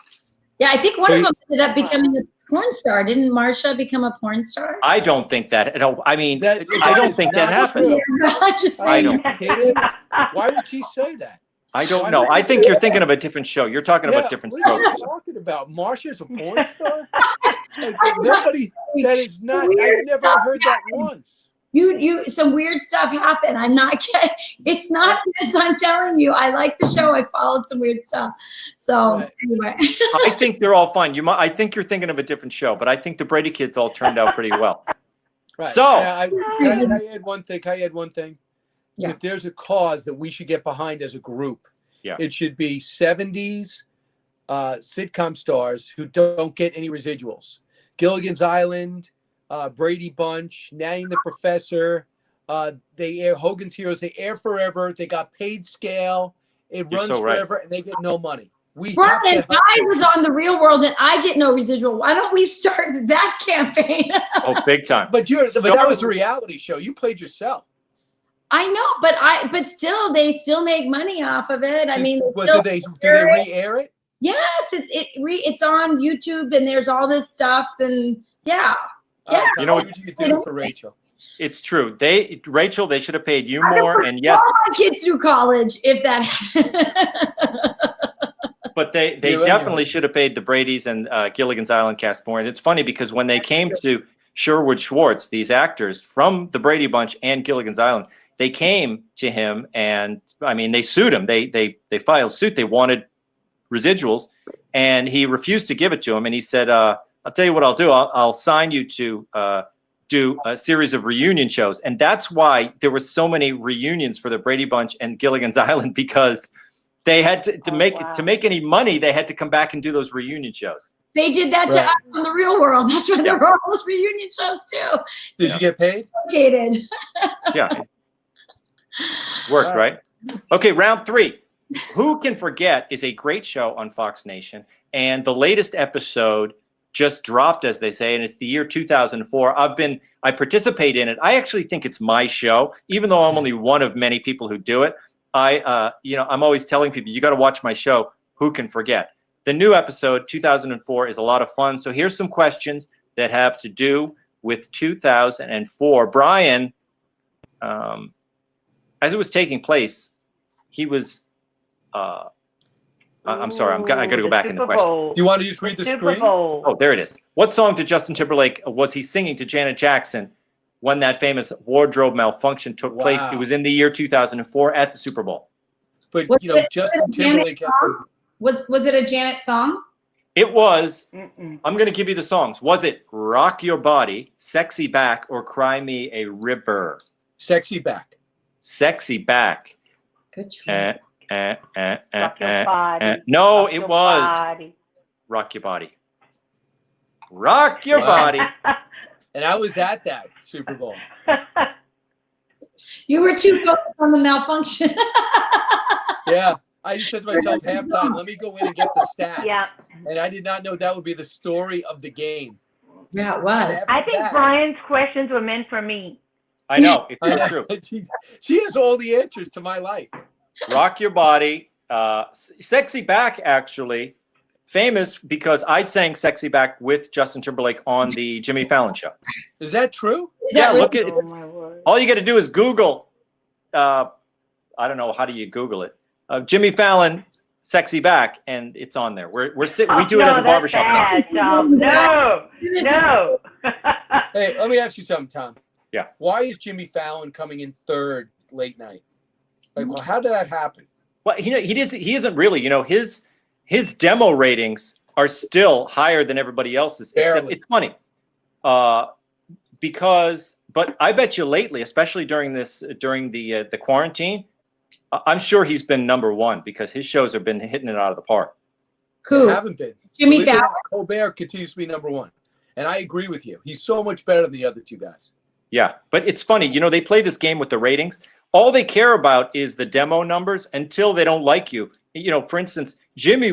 Yeah, I think one of them ended up becoming a porn star. Didn't Marsha become a porn star? I don't think that. No, I mean, I don't think that happened. I'm just saying. Why would she say that? I don't know. I think you're thinking of a different show. You're talking about different shows. What are you shows. talking about? Marsha's a porn star? Nobody. That is not. I've never heard that once. Some weird stuff happened. I'm not kidding. It's not this. I'm telling you. I like the show. I followed some weird stuff. So anyway. I think they're all fine. I think you're thinking of a different show, but I think the Brady kids all turned out pretty well. Right. So I add one thing? Yeah. If there's a cause that we should get behind as a group, it should be 70s sitcom stars who don't get any residuals. Gilligan's Island, Brady Bunch, Nanny the Professor, they air Hogan's Heroes, they air forever, they got paid scale, it runs forever, and they get no money. Brian, I was on The Real World and I get no residual. Why don't we start that campaign? Oh, big time. But that was a reality show. You played yourself. I know, but still, they still make money off of it. I mean, do they re-air it? Yes, it's on YouTube and there's all this stuff. And yeah. You know what you could do for Rachel? It's true. Rachel, they should have paid you more. And yes, all my kids through college if that happened. But they definitely should have paid the Bradys and Gilligan's Island cast more. And it's funny because when they came to Sherwood Schwartz, these actors from the Brady Bunch and Gilligan's Island, they came to him and I mean they sued him. They filed suit. They wanted residuals, and he refused to give it to him. And he said, "I'll tell you what I'll do. I'll sign you to do a series of reunion shows." And that's why there were so many reunions for the Brady Bunch and Gilligan's Island because they had to make any money. They had to come back and do those reunion shows. They did that to us on The Real World. That's why there were all those reunion shows too. Did you get paid? Yeah. Worked, right? Okay, round 3. Who Can Forget is a great show on Fox Nation. And the latest episode just dropped, as they say, and it's the year 2004. I participate in it. I actually think it's my show, even though I'm only one of many people who do it. I'm always telling people, you got to watch my show, Who Can Forget? The new episode, 2004, is a lot of fun. So here's some questions that have to do with 2004. Brian, as it was taking place, he was, I'm sorry, I got to go back in the question. Do you want to just read the screen? Oh, there it is. What song did Justin Timberlake, was he singing to Janet Jackson when that famous wardrobe malfunction took place? It was in the year 2004 at the Super Bowl. But, Justin Timberlake. Was it a Janet song? It was. I'm going to give you the songs. Was it Rock Your Body, Sexy Back, or Cry Me a River? Sexy Back. Sexy Back. Good choice. Rock your body. No, Rock it your was body. Rock Your Body. Rock Your Body. And I was at that Super Bowl. You were too focused on the malfunction. Yeah. I just said to myself, halftime, let me go in and get the stats. Yeah. And I did not know that would be the story of the game. Yeah, it was. I think Brian's questions were meant for me. I know. It's so true. She has all the answers to my life. Rock Your Body. Sexy Back, actually, famous because I sang Sexy Back with Justin Timberlake on the Jimmy Fallon show. Is that true? Look at it. All you got to do is Google. I don't know. How do you Google it? Jimmy Fallon, Sexy Back, and it's on there. We do it as a barbershop. No. Hey, let me ask you something, Tom. Yeah. Why is Jimmy Fallon coming in third late night? Like, well, how did that happen? Well, he isn't really. His demo ratings are still higher than everybody else's. Except it's funny, but I bet you lately, especially during the quarantine, I'm sure he's been number one because his shows have been hitting it out of the park. Who? They haven't been. Jimmy Believe it or Fallon. not, Colbert continues to be number one. And I agree with you. He's so much better than the other two guys. Yeah, but it's funny. You know, they play this game with the ratings. All they care about is the demo numbers until they don't like you. You know, for instance, Jimmy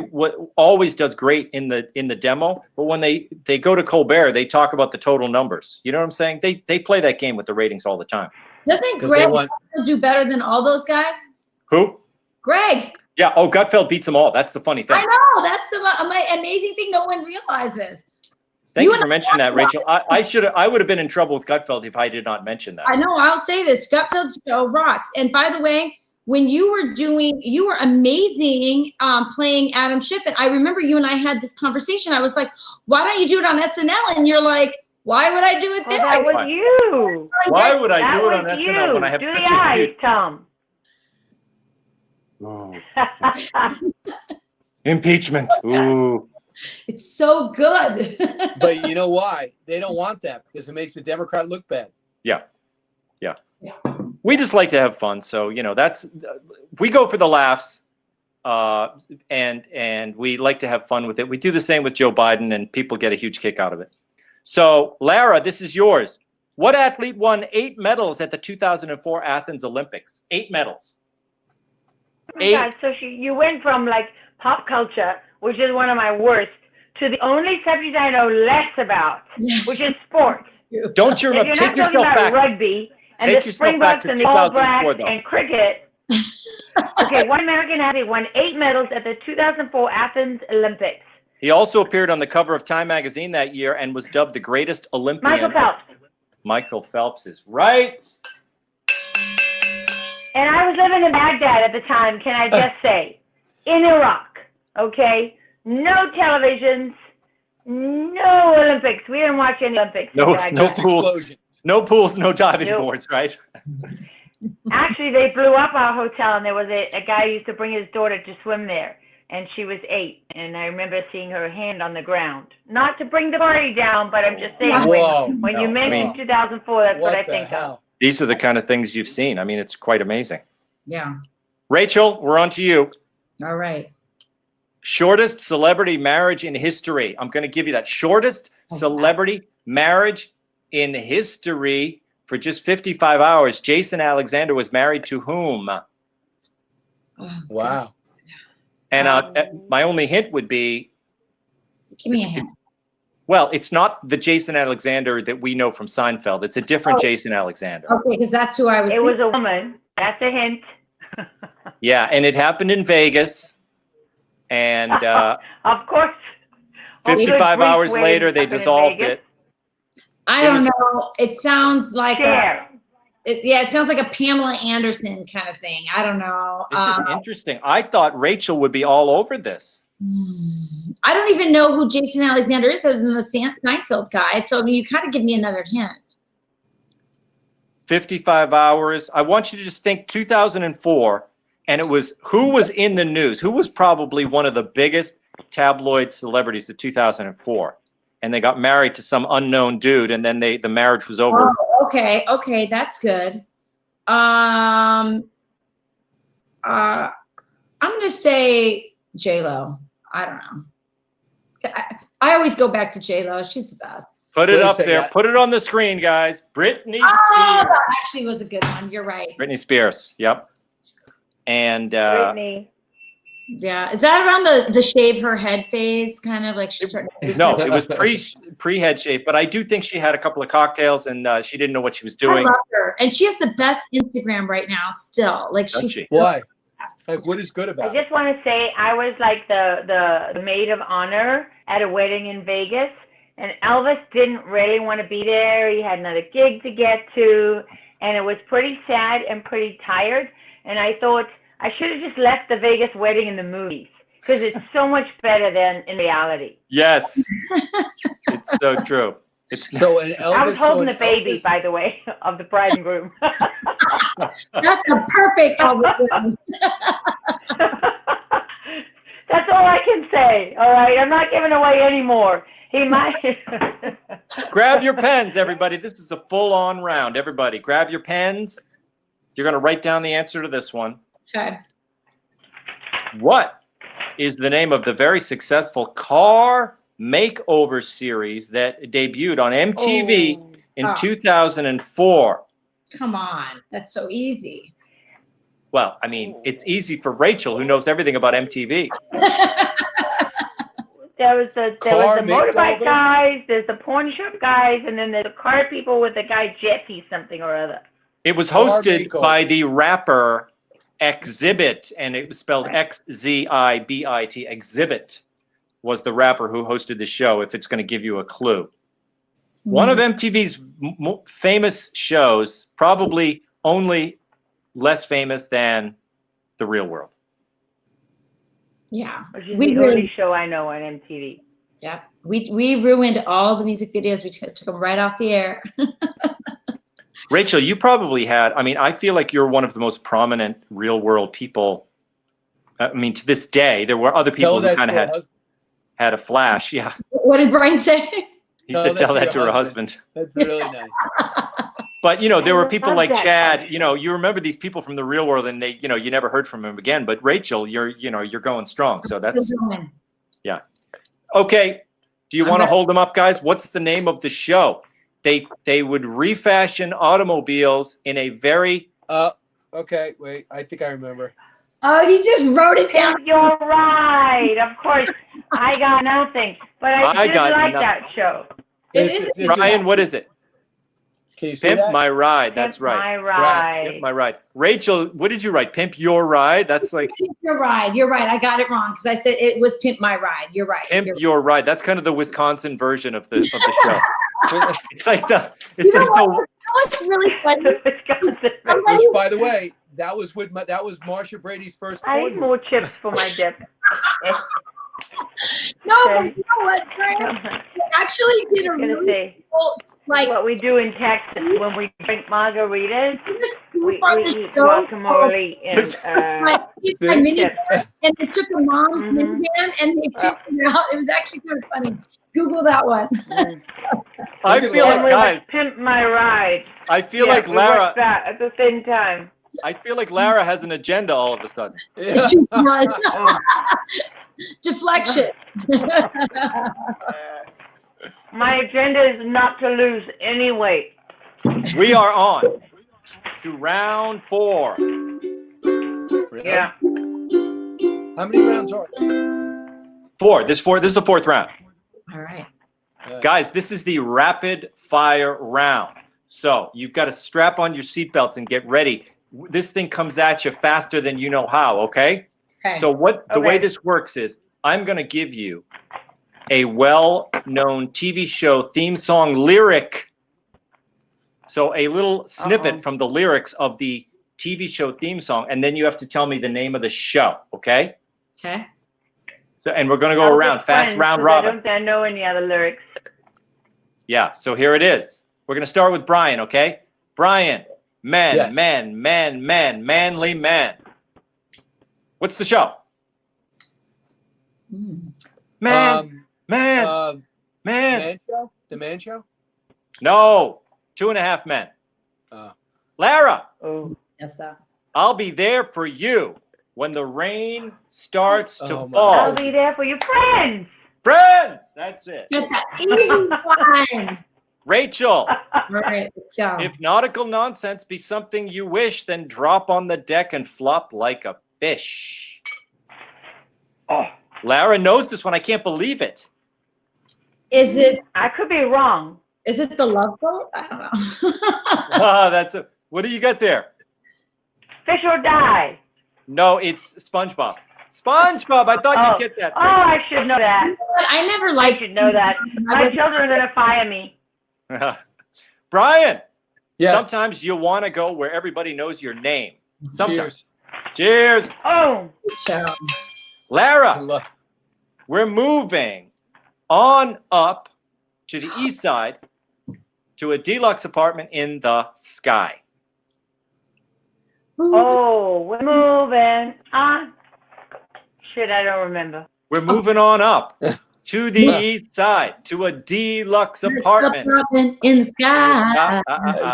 always does great in the demo, but when they go to Colbert, they talk about the total numbers. You know what I'm saying? They play that game with the ratings all the time. Doesn't Greg do better than all those guys? Who? Greg. Yeah. Oh, Gutfeld beats them all. That's the funny thing. I know. That's the amazing thing no one realizes. Thank you for mentioning that, Rachel. I would have been in trouble with Gutfeld if I did not mention that. I know. I'll say this. Gutfeld's show rocks. And by the way, when you were amazing playing Adam Schiff. And I remember you and I had this conversation. I was like, why don't you do it on SNL? And you're like, why would I do it there? That was you. Why would I do it on SNL when I have such a huge... Tom. Oh. Impeachment. Ooh. It's so good. But you know why? They don't want that because it makes the Democrat look bad. Yeah. We just like to have fun. So, you know, we go for the laughs and we like to have fun with it. We do the same with Joe Biden and people get a huge kick out of it. So, Lara, this is yours. What athlete won 8 medals at the 2004 Athens Olympics? 8 medals. God, so you went from like pop culture, which is one of my worst, to the only subject I know less about, which is sports. Don't you remember? Take yourself back. Rugby and Take the yourself back Springboks to and the All Blacks 2004, though. and cricket. Okay, one American athlete won 8 medals at the 2004 Athens Olympics. He also appeared on the cover of Time magazine that year and was dubbed the greatest Olympian. Michael Phelps. Michael Phelps is right. And I was living in Baghdad at the time, can I just say, in Iraq, okay? No televisions, no Olympics. We didn't watch any Olympics. No Explosion. No pools, no diving boards, right? Actually, they blew up our hotel, and there was a guy who used to bring his daughter to swim there, and she was 8, and I remember seeing her hand on the ground. Not to bring the party down, but I'm just saying, when you mention 2004, that's what I think of. These are the kind of things you've seen. I mean, it's quite amazing. Yeah. Rachel, we're on to you. All right. Shortest celebrity marriage in history. I'm going to give you that. Shortest celebrity marriage in history for just 55 hours. Jason Alexander was married to whom? Wow. And my only hint would be... Give me a hint. Well, it's not the Jason Alexander that we know from Seinfeld. It's a different Jason Alexander. Okay, because that's who I was thinking. It was a woman. That's a hint. Yeah, and it happened in Vegas. And of course. 55 hours later, they dissolved it. I don't know. It sounds like it sounds like a Pamela Anderson kind of thing. I don't know. This is interesting. I thought Rachel would be all over this. I don't even know who Jason Alexander is as in the Seinfeld guy. So I mean, you kind of give me another hint. 55 hours. I want you to just think 2004. And it was who was in the news? Who was probably one of the biggest tabloid celebrities of 2004? And they got married to some unknown dude, and then the marriage was over. Oh, okay, that's good. I'm gonna say J-Lo. I don't know. I always go back to J-Lo. She's the best. Put it up there. Put it on the screen, guys. Britney Spears. That actually was a good one. You're right. Britney Spears. Yep. And Britney. Yeah, is that around the shave her head phase, kind of like she's starting? No, it was pre head shave, but I do think she had a couple of cocktails and she didn't know what she was doing. I love her, and she has the best Instagram right now. Still, like why? Like, what is good about it? I just want to say I was like the maid of honor at a wedding in Vegas, and Elvis didn't really want to be there. He had another gig to get to, and it was pretty sad and pretty tired. And I thought I should have just left the Vegas wedding in the movies because it's so much better than in reality. Yes, it's so true. I was holding the baby, by the way, of the bride and groom. That's a perfect Elvis. That's all I can say. All right, I'm not giving away any more. He might. Grab your pens, everybody. This is a full-on round. Everybody, grab your pens. You're going to write down the answer to this one. Okay. What is the name of the very successful car makeover series that debuted on MTV in 2004. Come on, that's so easy. Well, I mean, it's easy for Rachel, who knows everything about MTV. There was the motorbike guys, there's the pawn shop guys, and then there's the car people with the guy Jesse something or other. It was hosted by the rapper Exhibit, and it was spelled Xzibit. Exhibit was the rapper who hosted the show, if it's going to give you a clue. One of MTV's famous shows, probably only less famous than The Real World. Yeah. Which is the only show I know on MTV. Yeah. We ruined all the music videos. We took them right off the air. Rachel, you probably had, I mean, I feel like you're one of the most prominent Real World people. I mean, to this day, there were other people who kind of had a flash. Yeah. What did Brian say? He said, tell that to her husband. That's really nice. But, you know, there were people like Chad, you know, you remember these people from The Real World and they, you know, you never heard from them again. But Rachel, you're going strong. So that's, yeah. Okay. Do you want to hold them up, guys? What's the name of the show? They would refashion automobiles in a very... Okay, wait. I think I remember. Oh, he just wrote it down. You're right. Of course. I got nothing. But I did like that show. Brian, what is it? Can you say Pimp that? My Ride. That's Pimp right. My Ride. Pimp My Ride. Rachel, what did you write? Pimp Your Ride? That's like... Pimp Your Ride. You're right. I got it wrong because I said it was Pimp My Ride. You're right. Pimp Your Ride. That's kind of the Wisconsin version of the show. It's like the... It's like the... What's really funny? Which, by the way, that was Marsha Brady's first I need more chips for my dip. No, but you know what, Brian? We actually did a really cool, like what we do in Texas when we drink margaritas. We eat show guacamole and minivan, and they took a mom's minivan and they picked it out. It was actually kind of funny. Google that one. I feel like, guys, Pimp My Ride. I feel like Lara. That at the same time. I feel like Lara has an agenda all of a sudden. Yeah. Deflection. My agenda is not to lose any weight. We are on to round 4. Really? Yeah. How many rounds are there? 4. This is the 4th round. All right. Guys, this is the rapid fire round. So you've got to strap on your seatbelts and get ready. This thing comes at you faster than you know how, okay? Okay. So the way this works is I'm going to give you a well-known TV show theme song lyric. So a little snippet from the lyrics of the TV show theme song, and then you have to tell me the name of the show, okay? Okay. So, and we're going to go around, fast round robin. I don't know any other lyrics. Yeah, so here it is. We're going to start with Brian, okay? Brian, Yes. manly man. What's the show? Man. Man Show? The Man Show? No, 2.5 Men. Lara. Oh. Yes, that. I'll be there for you when the rain starts to fall. I'll be there for your friends. Friends. That's it. Get that easy one. Rachel. All right, let's go. If nautical nonsense be something you wish, then drop on the deck and flop like a fish. Oh, Lara knows this one. I can't believe it. Is it? I could be wrong. Is it the Love Boat? I don't know. What do you got there? Fish or Die. No, it's SpongeBob. SpongeBob. I thought you'd get that. Oh, I should know that. I never liked. I should know that. My children are gonna fire me. Brian. Yes. Sometimes you want to go where everybody knows your name. Sometimes. Cheers. Cheers. Oh. Lara, we're moving on up to the east side to a deluxe apartment in the sky. Oh, we're moving on. Shit, I don't remember. We're moving on up to the east side to a deluxe apartment in the sky.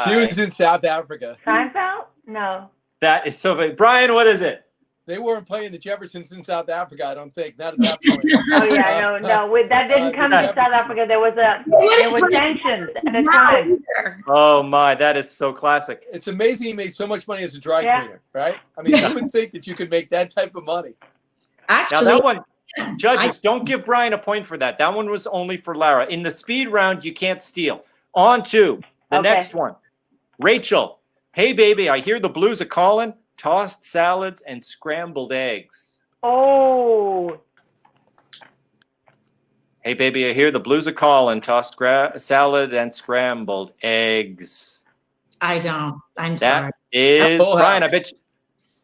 She was in South Africa. Seinfeld? No. That is so big. Brian, what is it? They weren't playing the Jeffersons in South Africa, I don't think. Not at that point. Oh yeah, that didn't come to South Africa. There were tensions at the time. Oh my, that is so classic. It's amazing he made so much money as a dry cleaner, right? I mean, who would think that you could make that type of money? Actually, now that one, judges, don't give Brian a point for that. That one was only for Lara. In the speed round, you can't steal. On to the next one. Rachel, hey baby, I hear the blues are calling. Tossed salads and scrambled eggs. Oh. Hey, baby, I hear the blues are calling. Tossed salad and scrambled eggs. I don't. I'm sorry. That is Brian. I bet you.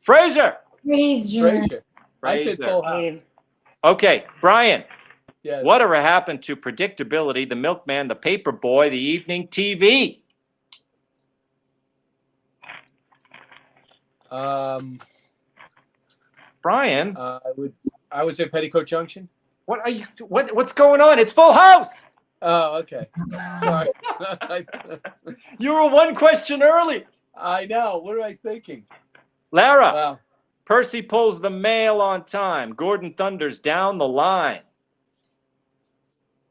Fraser. I said Full House. Okay, Brian. Yes. Whatever happened to predictability, the milkman, the paper boy, the evening TV? Brian, I would say Petticoat Junction. What are you? What's going on? It's Full House. Oh, okay. Sorry. You were one question early. I know. What am I thinking? Lara. Wow. Percy pulls the mail on time. Gordon thunders down the line.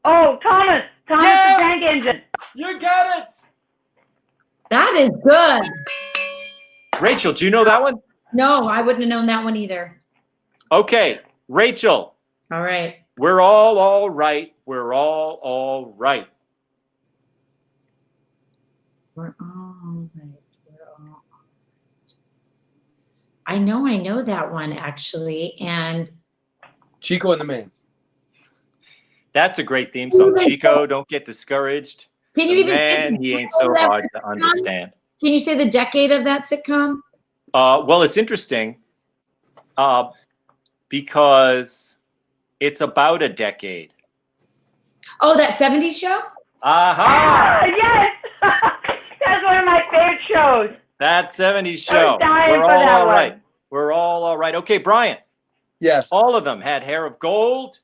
Oh, Thomas the Tank Engine. You got it. That is good. Rachel, do you know that one? No, I wouldn't have known that one either. Okay, Rachel. All right. We're all right. We're all right. We're all right. I know that one actually, and Chico and the Man. That's a great theme song. Chico, don't get discouraged. Can you even? Man, he ain't so hard to understand. Can you say the decade of that sitcom? Well, it's interesting because it's about a decade. Oh, that 70s show? Aha! Yes! That's one of my favorite shows. That 70s show. We're all right. We're all right. Okay, Brian. Yes. All of them had hair of gold.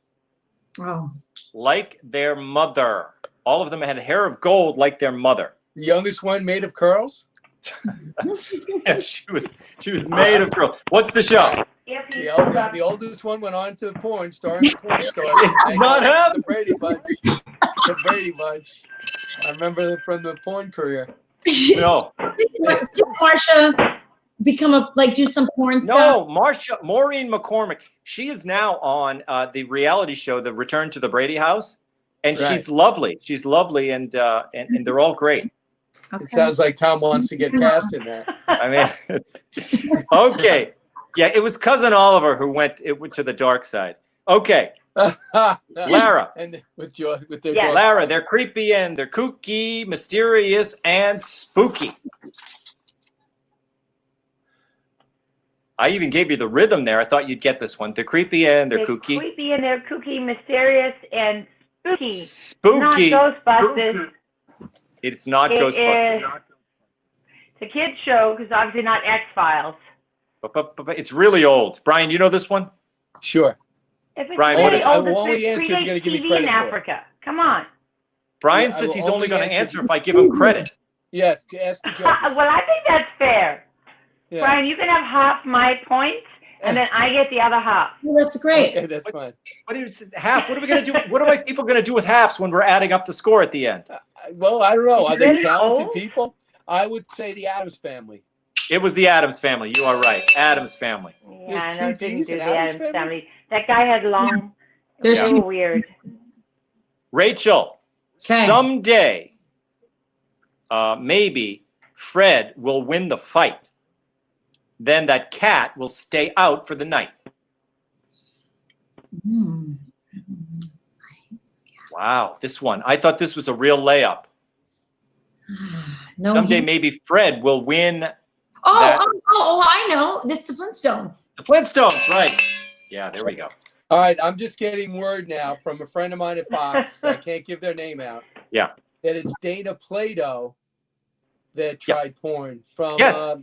Oh. Like their mother. All of them had hair of gold like their mother. The youngest one made of curls? Yeah, she was made of curls. What's the show? The oldest one went on to porn star. Not him. The Brady Bunch. The Brady Bunch. I remember them from the porn career. No. Did Marsha do some porn stuff? No, Maureen McCormick. She is now on the reality show, The Return to the Brady House, and she's lovely. She's lovely, and they're all great. Okay. It sounds like Tom wants to get cast in that. I mean, okay. Yeah, it was Cousin Oliver who went to the dark side. Okay. Lara. And with their Lara, they're creepy and they're kooky, mysterious, and spooky. I even gave you the rhythm there. I thought you'd get this one. They're creepy and they're kooky. Creepy and they're kooky, mysterious, and spooky. Spooky. Not Ghostbusters. It's not Ghostbusters. It's a kid's show because obviously not X-Files. But it's really old. Brian, you know this one? Sure. If it's Brian, really I old, will only answer if you're going to give me credit in Africa. Come on. Brian says he's only going to answer if I give him credit. Yes, ask the judge. Well, I think that's fair. Yeah. Brian, you can have half my points, and then I get the other half. Well, that's great. Okay, that's fine. What is half? What are we going to do? What are people going to do with halves when we're adding up the score at the end? Well, I don't know. Are they talented people? I would say the Addams Family. It was the Addams Family. You are right. Addams Family. Yeah, I know. Didn't do the Addams Family. That guy had long. They're so weird. Rachel, someday, maybe Fred will win the fight. Then that cat will stay out for the night. Wow, this one. I thought this was a real layup. Someday maybe Fred will win. I know. This is the Flintstones. The Flintstones, right. Yeah, there we go. All right, I'm just getting word now from a friend of mine at Fox. I can't give their name out. Yeah. That it's Dana Plato that tried porn from. Yes.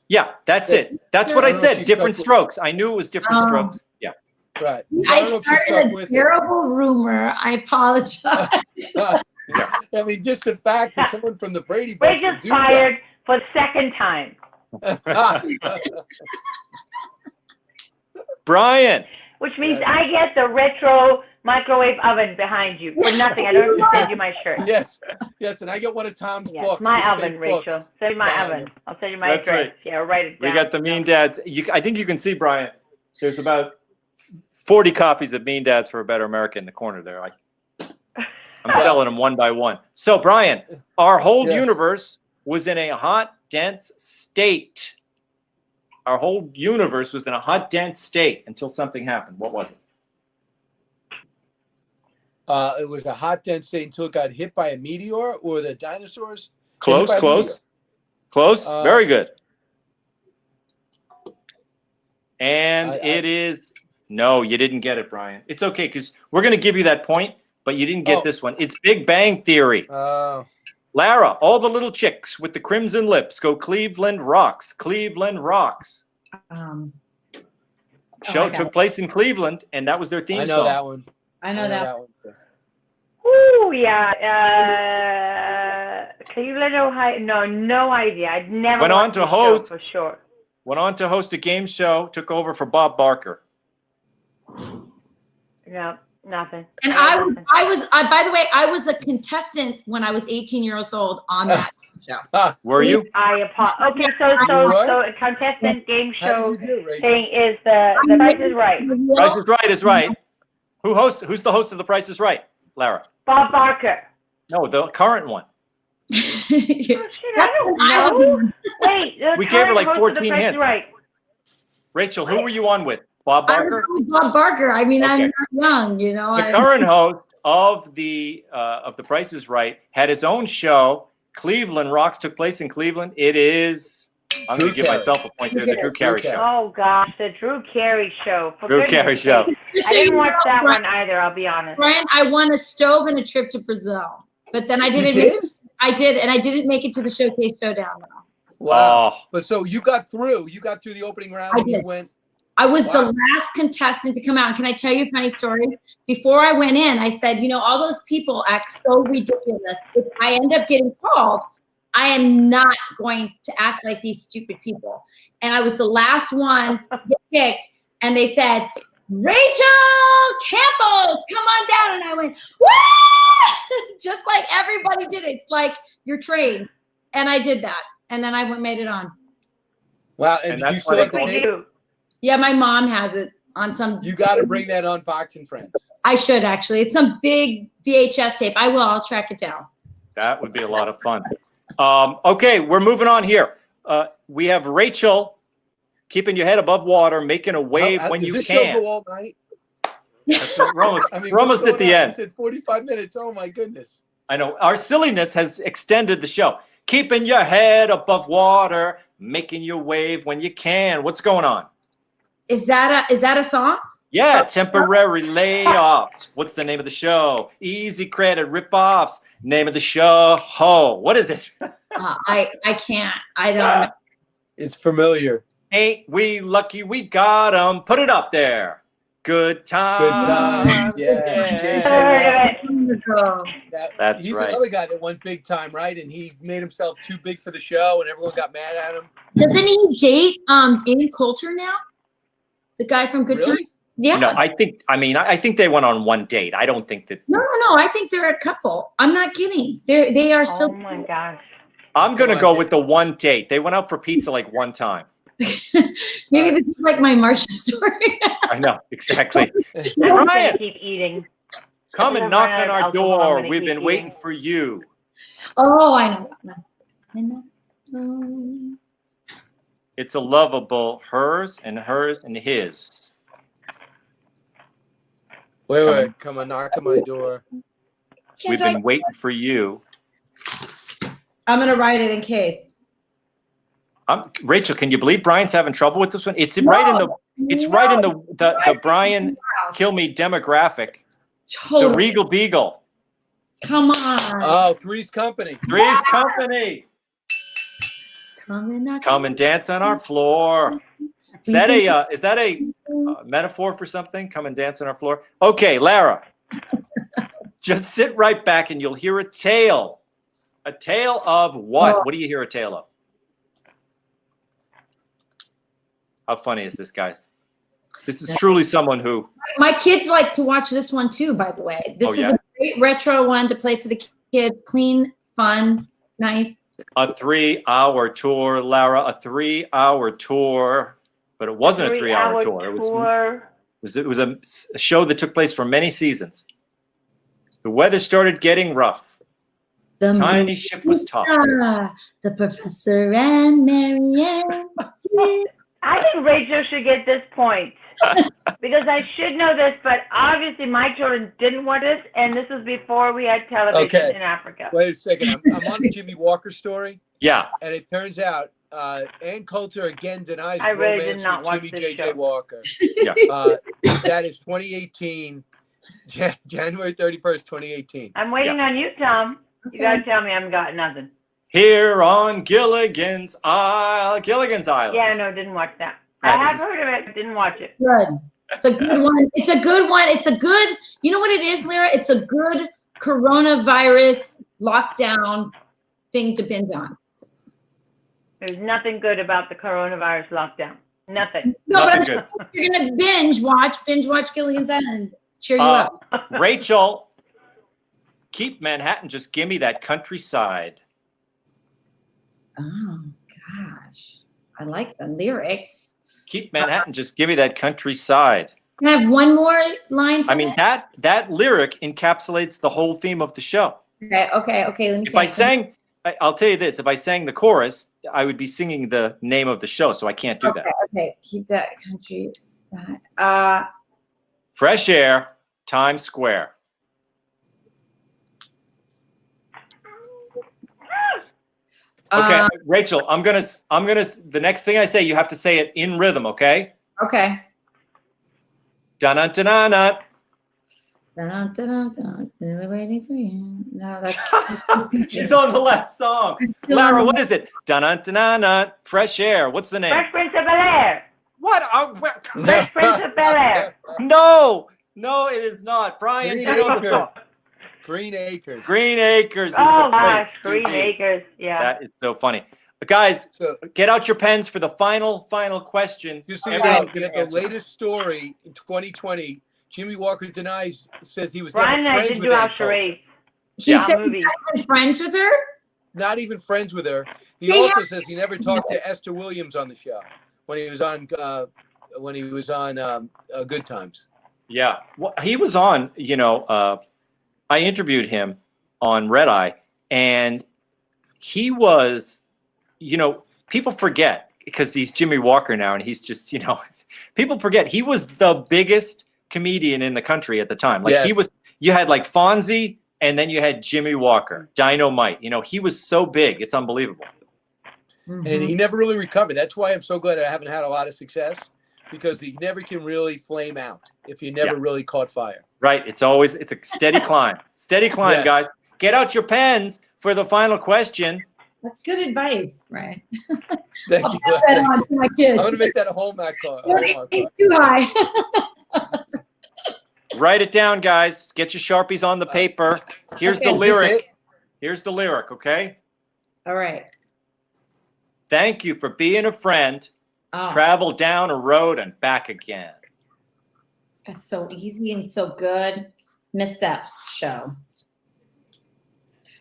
Yeah, that's it. That's what I said. Different strokes. I knew it was different strokes. Yeah. Right. So I started a terrible rumor. I apologize. Yeah. I mean, just the fact that someone from the Brady Bunch We're just fired for the second time. Brian. Which means I get the retro microwave oven behind you for nothing. I don't have to send you my shirt. Yes, and I get one of Tom's books. My his oven, fake Rachel. books. Send you my oven. I'll send you my That's address. right. Yeah, write it down. We got the Mean Dads. I think you can see, Brian, there's about 40 copies of Mean Dads for a Better America in the corner there. I'm selling them one by one. So, Brian, our whole universe was in a hot, dense state. Our whole universe was in a hot, dense state until something happened. What was it? It was a hot, dense state until it got hit by a meteor, or the dinosaurs. Close. Very good. And it is no, you didn't get it, Brian. It's okay because we're going to give you that point, but you didn't get this one. It's Big Bang Theory. Lara, all the little chicks with the crimson lips go Cleveland Rocks. Cleveland Rocks. Show took place in Cleveland, and that was their theme song. That one. I know that one. Ooh, yeah. Cleveland, Ohio. No idea. I'd never went on to host for sure. Went on to host a game show. Took over for Bob Barker. No, nothing. And I by the way, I was a contestant when I was 18 years old on that show. Were you? Okay, so a contestant game show thing is the Price is Right. Price is Right is right. Who's the host of The Price is Right? Lara. Bob Barker. No, the current one. Wait, we gave her like 14 hints. Right. Rachel, who were you on with? Bob Barker? I was with Bob Barker. I mean, I'm not young, you know. The current host of the Price is Right had his own show. Cleveland Rocks took place in Cleveland. It is. I'm going to give myself a point there. The Drew Carey Show. Oh gosh, the Drew Carey Show. Drew Carey Show. I didn't watch that one either. I'll be honest. Brian, I won a stove and a trip to Brazil, but then I didn't. I did, and I didn't make it to the Showcase Showdown. Though. Wow! But so you got through. You got through the opening round. And you went. I was the last contestant to come out. And can I tell you a funny story? Before I went in, I said, you know, all those people act so ridiculous. If I end up getting called, I am not going to act like these stupid people. And I was the last one to get picked. And they said, Rachel Campos, come on down. And I went, woo! Just like everybody did it. It's like you're trained. And I did that. And then I made it on. Wow. And you still have the tape? Yeah, my mom has it on some. You got to bring that on Fox and Friends. I should actually. It's some big VHS tape. I will. I'll track it down. That would be a lot of fun. Okay, we're moving on here. We have Rachel keeping your head above water, making a wave when you does this can. show go all night? We're almost at the end. You said 45 minutes. Oh my goodness. I know. Our silliness has extended the show. Keeping your head above water, making your wave when you can. What's going on? Is that a song? Yeah, temporary layoffs. What's the name of the show? Easy credit ripoffs. Name of the show. What is it? I can't. I don't know. It's familiar. Ain't we lucky we got 'em? Put it up there. Good times. Good times. Yeah. That's He's right. another guy that went big time, right? And he made himself too big for the show, and everyone got mad at him. Doesn't he date Amy Coulter now? The guy from Good Times? Yeah. No, I think they went on one date. I don't think that. No. I think they're a couple. I'm not kidding. They are so. Oh my gosh. I'm gonna go with the one date. They went out for pizza like one time. Maybe this is like my Marcia story. I know exactly. I'm gonna keep eating. Come and knock on our door. We've been waiting for you. Oh, I know. It's a lovable hers and his. Wait. Come and knock on my door. We've been waiting for you. I'm gonna write it in case. Rachel, can you believe Brian's having trouble with this one? It's right in the Brian Kilmeade demographic. Totally. The Regal Beagle. Come on. Oh, Three's Company. Three's Company. Come and dance on our floor. Is that a metaphor for something? Come and dance on our floor. Okay, Lara. Just sit right back and you'll hear a tale. A tale of what? Oh. What do you hear a tale of? How funny is this, guys? This is truly someone who. My kids like to watch this one too, by the way. This is a great retro one to play for the kids. Clean, fun, nice. A 3-hour tour, Lara. A 3-hour tour, but it wasn't a 3-hour tour. It was a show that took place for many seasons. The weather started getting rough. The tiny ship was tossed. The professor and Marianne. I think Rachel should get this point because I should know this, but obviously my children didn't want this, and this was before we had television in Africa. Wait a second. I'm on the Jimmy Walker story. Yeah. And it turns out Ann Coulter again denies I really romance did not with watch Jimmy this J.J. show. Walker. Yeah. That is 2018, January 31st, 2018. I'm waiting on you, Tom. You got to tell me I haven't got nothing. Here on Gilligan's Island. Yeah, no, didn't watch that. I have heard of it, but didn't watch it. Good. It's a good one. It's a good one. It's a good, you know what it is, Lara? It's a good coronavirus lockdown thing to binge on. There's nothing good about the coronavirus lockdown. Nothing. No, Nothing but good. you're going to binge watch Gilligan's Island. Cheer you up. Rachel, keep Manhattan. Just give me that countryside. Oh, gosh. I like the lyrics. Keep Manhattan. Just give me that countryside. Can I have one more line? I mean, that lyric encapsulates the whole theme of the show. Okay. Let me If I sang, I'll tell you this, if I sang the chorus, I would be singing the name of the show, so I can't do that. Okay. Keep that countryside. Fresh air, Times Square. Okay, Rachel, I'm gonna. The next thing I say, you have to say it in rhythm. Okay. Okay. Dun dun dun dun dun. Dun, dun, dun, dun. We're waiting for you. No, that's. She's on the last song. Lara, what is it? Dun dun dun dun dun. Fresh air. What's the name? Fresh Prince of Bel-Air. What? Fresh Prince of Bel-Air. No, it is not. Brian, Green do you know the song? Green Acres. Green Acres is Oh the place. gosh, Green Acres. Yeah. That is so funny. Guys, So get out your pens for the final question. just so you know, the latest story in 2020, Jimmy Walker says he was Brian never and I friends did with do Ann our Coulter. charades. He said movie. he's not even friends with her? Not even friends with her. He They also have- says he never talked to Esther Williams on the show when he was on Good Times. Yeah, well, he was on. I interviewed him on Red Eye, and he was. People forget because he's Jimmy Walker now, and he's just. People forget he was the biggest comedian in the country at the time. Like Yes. he was. You had like Fonzie, and then you had Jimmy Walker, Dynamite. He was so big, it's unbelievable. And he never really recovered. That's why I'm so glad I haven't had a lot of success, because he never can really flame out if you never really caught fire. Right. It's a steady climb. Steady climb, Yes. guys. Get out your pens for the final question. That's good advice, right? Thank I'll you. pass that on to my kids. I'm going to make that a hallmark card. Don't aim too high. Write it down, guys. Get your Sharpies on the paper. Here's Okay. the Is this lyric. it? Here's the lyric, okay? All right. Thank you for being a friend. Oh, Travel down a road and back again. that's so easy and so good. Missed that show.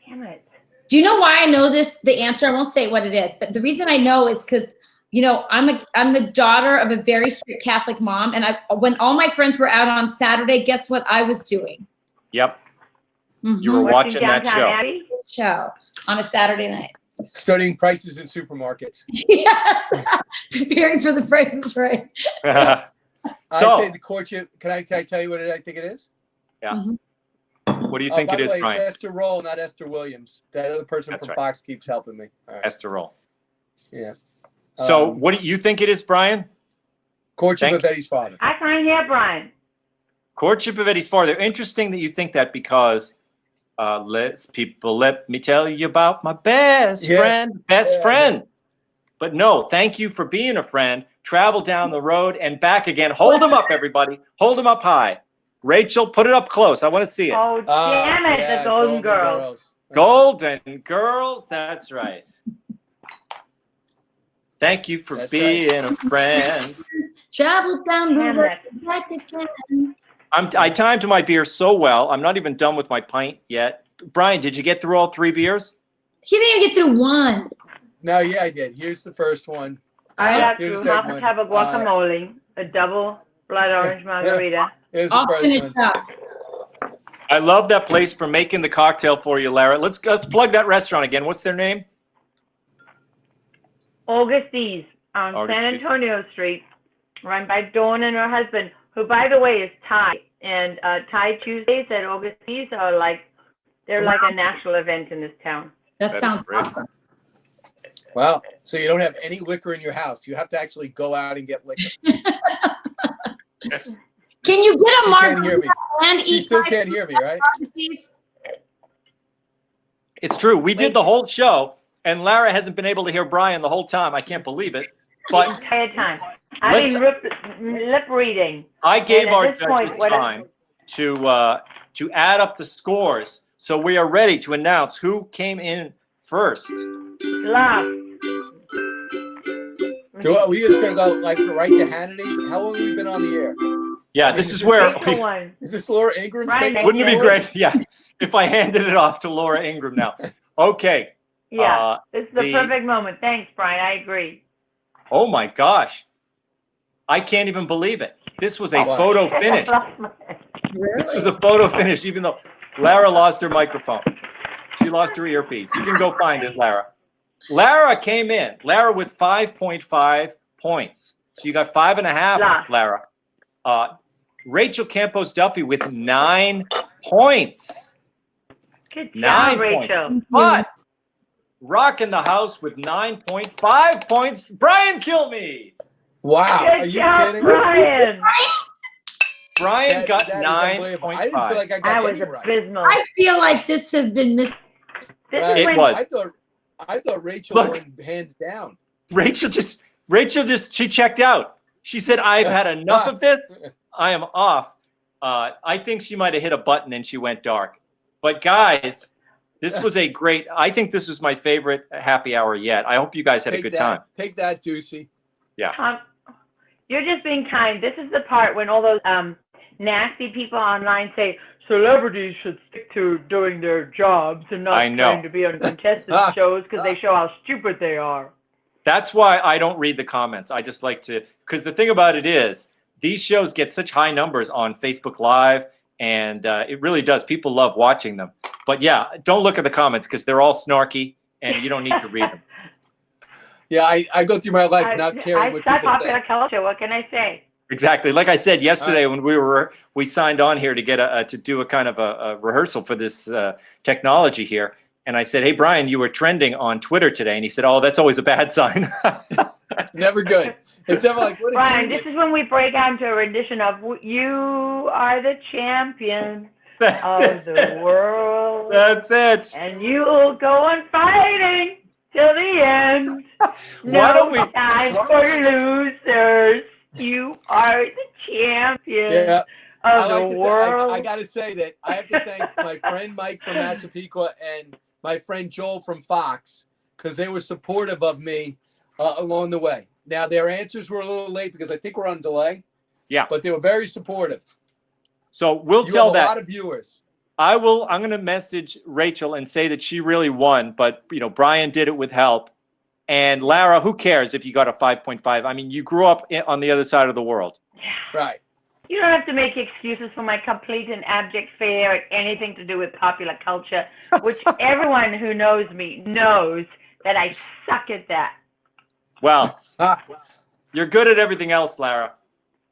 Damn it. Do you know why I know this? The answer, I won't say what it is, but the reason I know is because, I'm the daughter of a very strict Catholic mom, and when all my friends were out on Saturday, guess what I was doing? Yep. Mhm. You were watching that Downtown show. Abbey? Show on a Saturday night. Studying prices in supermarkets. Yes. Preparing for the prices right. I'd So, say the courtship. Can I tell you what I think it is? what do you think by it the is, way, Brian? It's Esther Roll, not Esther Williams. That other person That's from right. Fox keeps helping me. All right. Esther Roll. Yeah. So, what do you think it is, Brian? Courtship Thank of Eddie's father. I can't hear Brian. Courtship of Eddie's father. Interesting that you think that because let me tell you about my best friend. Yeah. But no, thank you for being a friend. Travel down the road and back again. Hold them up, everybody. Hold them up high. Rachel, put it up close. I want to see it. Oh, damn it, Yeah, the Golden Girls. Golden Girls. That's right. Thank you for That's being a friend. Travel down the Hamlet. road back again. I timed my beer so well. I'm not even done with my pint yet. Brian, did you get through all 3 beers? He didn't even get through one. No, yeah, I did. Here's the first one. I got Here's through the half second a one. cup of guacamole, a double blood orange margarita. Here's the I'll first finish one. up. I love that place for making the cocktail for you, Lara. Let's plug that restaurant again. What's their name? Auguste's on Auguste's. San Antonio Street, run by Dawn and her husband, who, by the way, is Thai. And Thai Tuesdays at Auguste's are like, they're like a national event in this town. That That sounds is great. awesome. Wow. So you don't have any liquor in your house. You have to actually go out and get liquor. Can you get a She can't hear me. margarita and She eat still can't hear me, right? please? It's true. We did the whole show, and Lara hasn't been able to hear Brian the whole time. I can't believe it. The But entire time. I've been lip reading. I gave And at our this point, judges what I- time to add up the scores, so we are ready to announce who came in first. Laugh. Are we just gonna go like right to Hannity? How long have we been on the air? Yeah, I mean, this is is this where. Take the one. Is this Laura Ingram's Right. taking? Wouldn't it be Yeah. great? Yeah, if I handed it off to Laura Ingram now. Okay. Yeah, it's the the- perfect moment. Thanks, Brian. I agree. Oh my gosh, I can't even believe it. This was a Wow. photo finish. This was a photo finish, even though Lara lost her microphone. She lost her earpiece. You can go find it, Lara. Lara came in. Lara with 5.5 points. So you got 5.5, Lost. Lara. Rachel Campos-Duffy with 9 points. Good job, 9 points. Rachel. But rocking the house with 9.5 points, Brian Kilmeade. Wow. Are Good you job, kidding? Brian. Brian got That is unbelievable. I didn't feel 9.5. like I I got was any right. abysmal. I feel like this has been missed. This Right. is It when was. I thought Rachel Look. won hands down. Rachel just she checked out. She said, I've had enough of this. I am off. I think she might have hit a button and she went dark. But guys, this was I think this was my favorite happy hour yet. I hope you guys had a good time. Take that, Deucey. You're just being kind. This is the part when all those nasty people online say celebrities should stick to doing their jobs and not I know. trying to be on contested shows because they show how stupid they are. That's why I don't read the comments. I just like to, because the thing about it is, these shows get such high numbers on Facebook Live, and it really does. People love watching them. But yeah, don't look at the comments because they're all snarky, and you don't need to read them. Yeah, I go through my life not caring what I people popular think. culture. What can I say? Exactly. Like I said yesterday when we signed on here to get to do a kind of a rehearsal for this technology here. And I said, hey, Brian, you were trending on Twitter today. And he said, oh, that's always a bad sign. It's never good. It's never like, what a Brian, genius. this is when we break out into a rendition of "You Are the Champion That's of the it. World," That's it. and you'll go on fighting till the end. Why don't we- time for losers. You are the champion Yeah. of the world. I got to say that I have to thank my friend Mike from Massapequa and my friend Joel from Fox because they were supportive of me along the way. Now, their answers were a little late because I think we're on delay. Yeah. But they were very supportive. So we'll You tell have a that. lot of viewers. I'm going to message Rachel and say that she really won, but Brian did it with help. And Lara, who cares if you got a 5.5? I mean, you grew up on the other side of the world. Right. You don't have to make excuses for my complete and abject failure at anything to do with popular culture, which everyone who knows me knows that I suck at that. Well, you're good at everything else, Lara.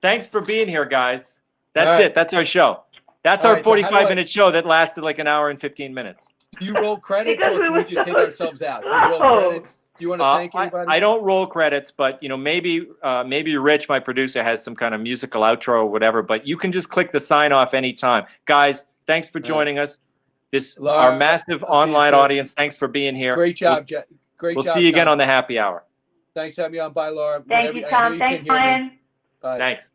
Thanks for being here, guys. That's All right. it. That's our show. That's All our right, so how do 45-minute show that lasted like an hour and 15 minutes. Do you roll credits Because or we can were we just hit so ourselves out? Do you roll slow. credits? Do you want to thank anybody? I don't roll credits, but maybe Rich, my producer, has some kind of musical outro or whatever. But you can just click the sign off anytime, guys. Thanks for joining us. Our massive online audience. Thanks for being here. Great job, Jeff. Great We'll job. see you again Tom. on the happy hour. Thanks for having me on. Bye, Laura. Thank you, Tom. Thanks, Brian. Bye. Thanks.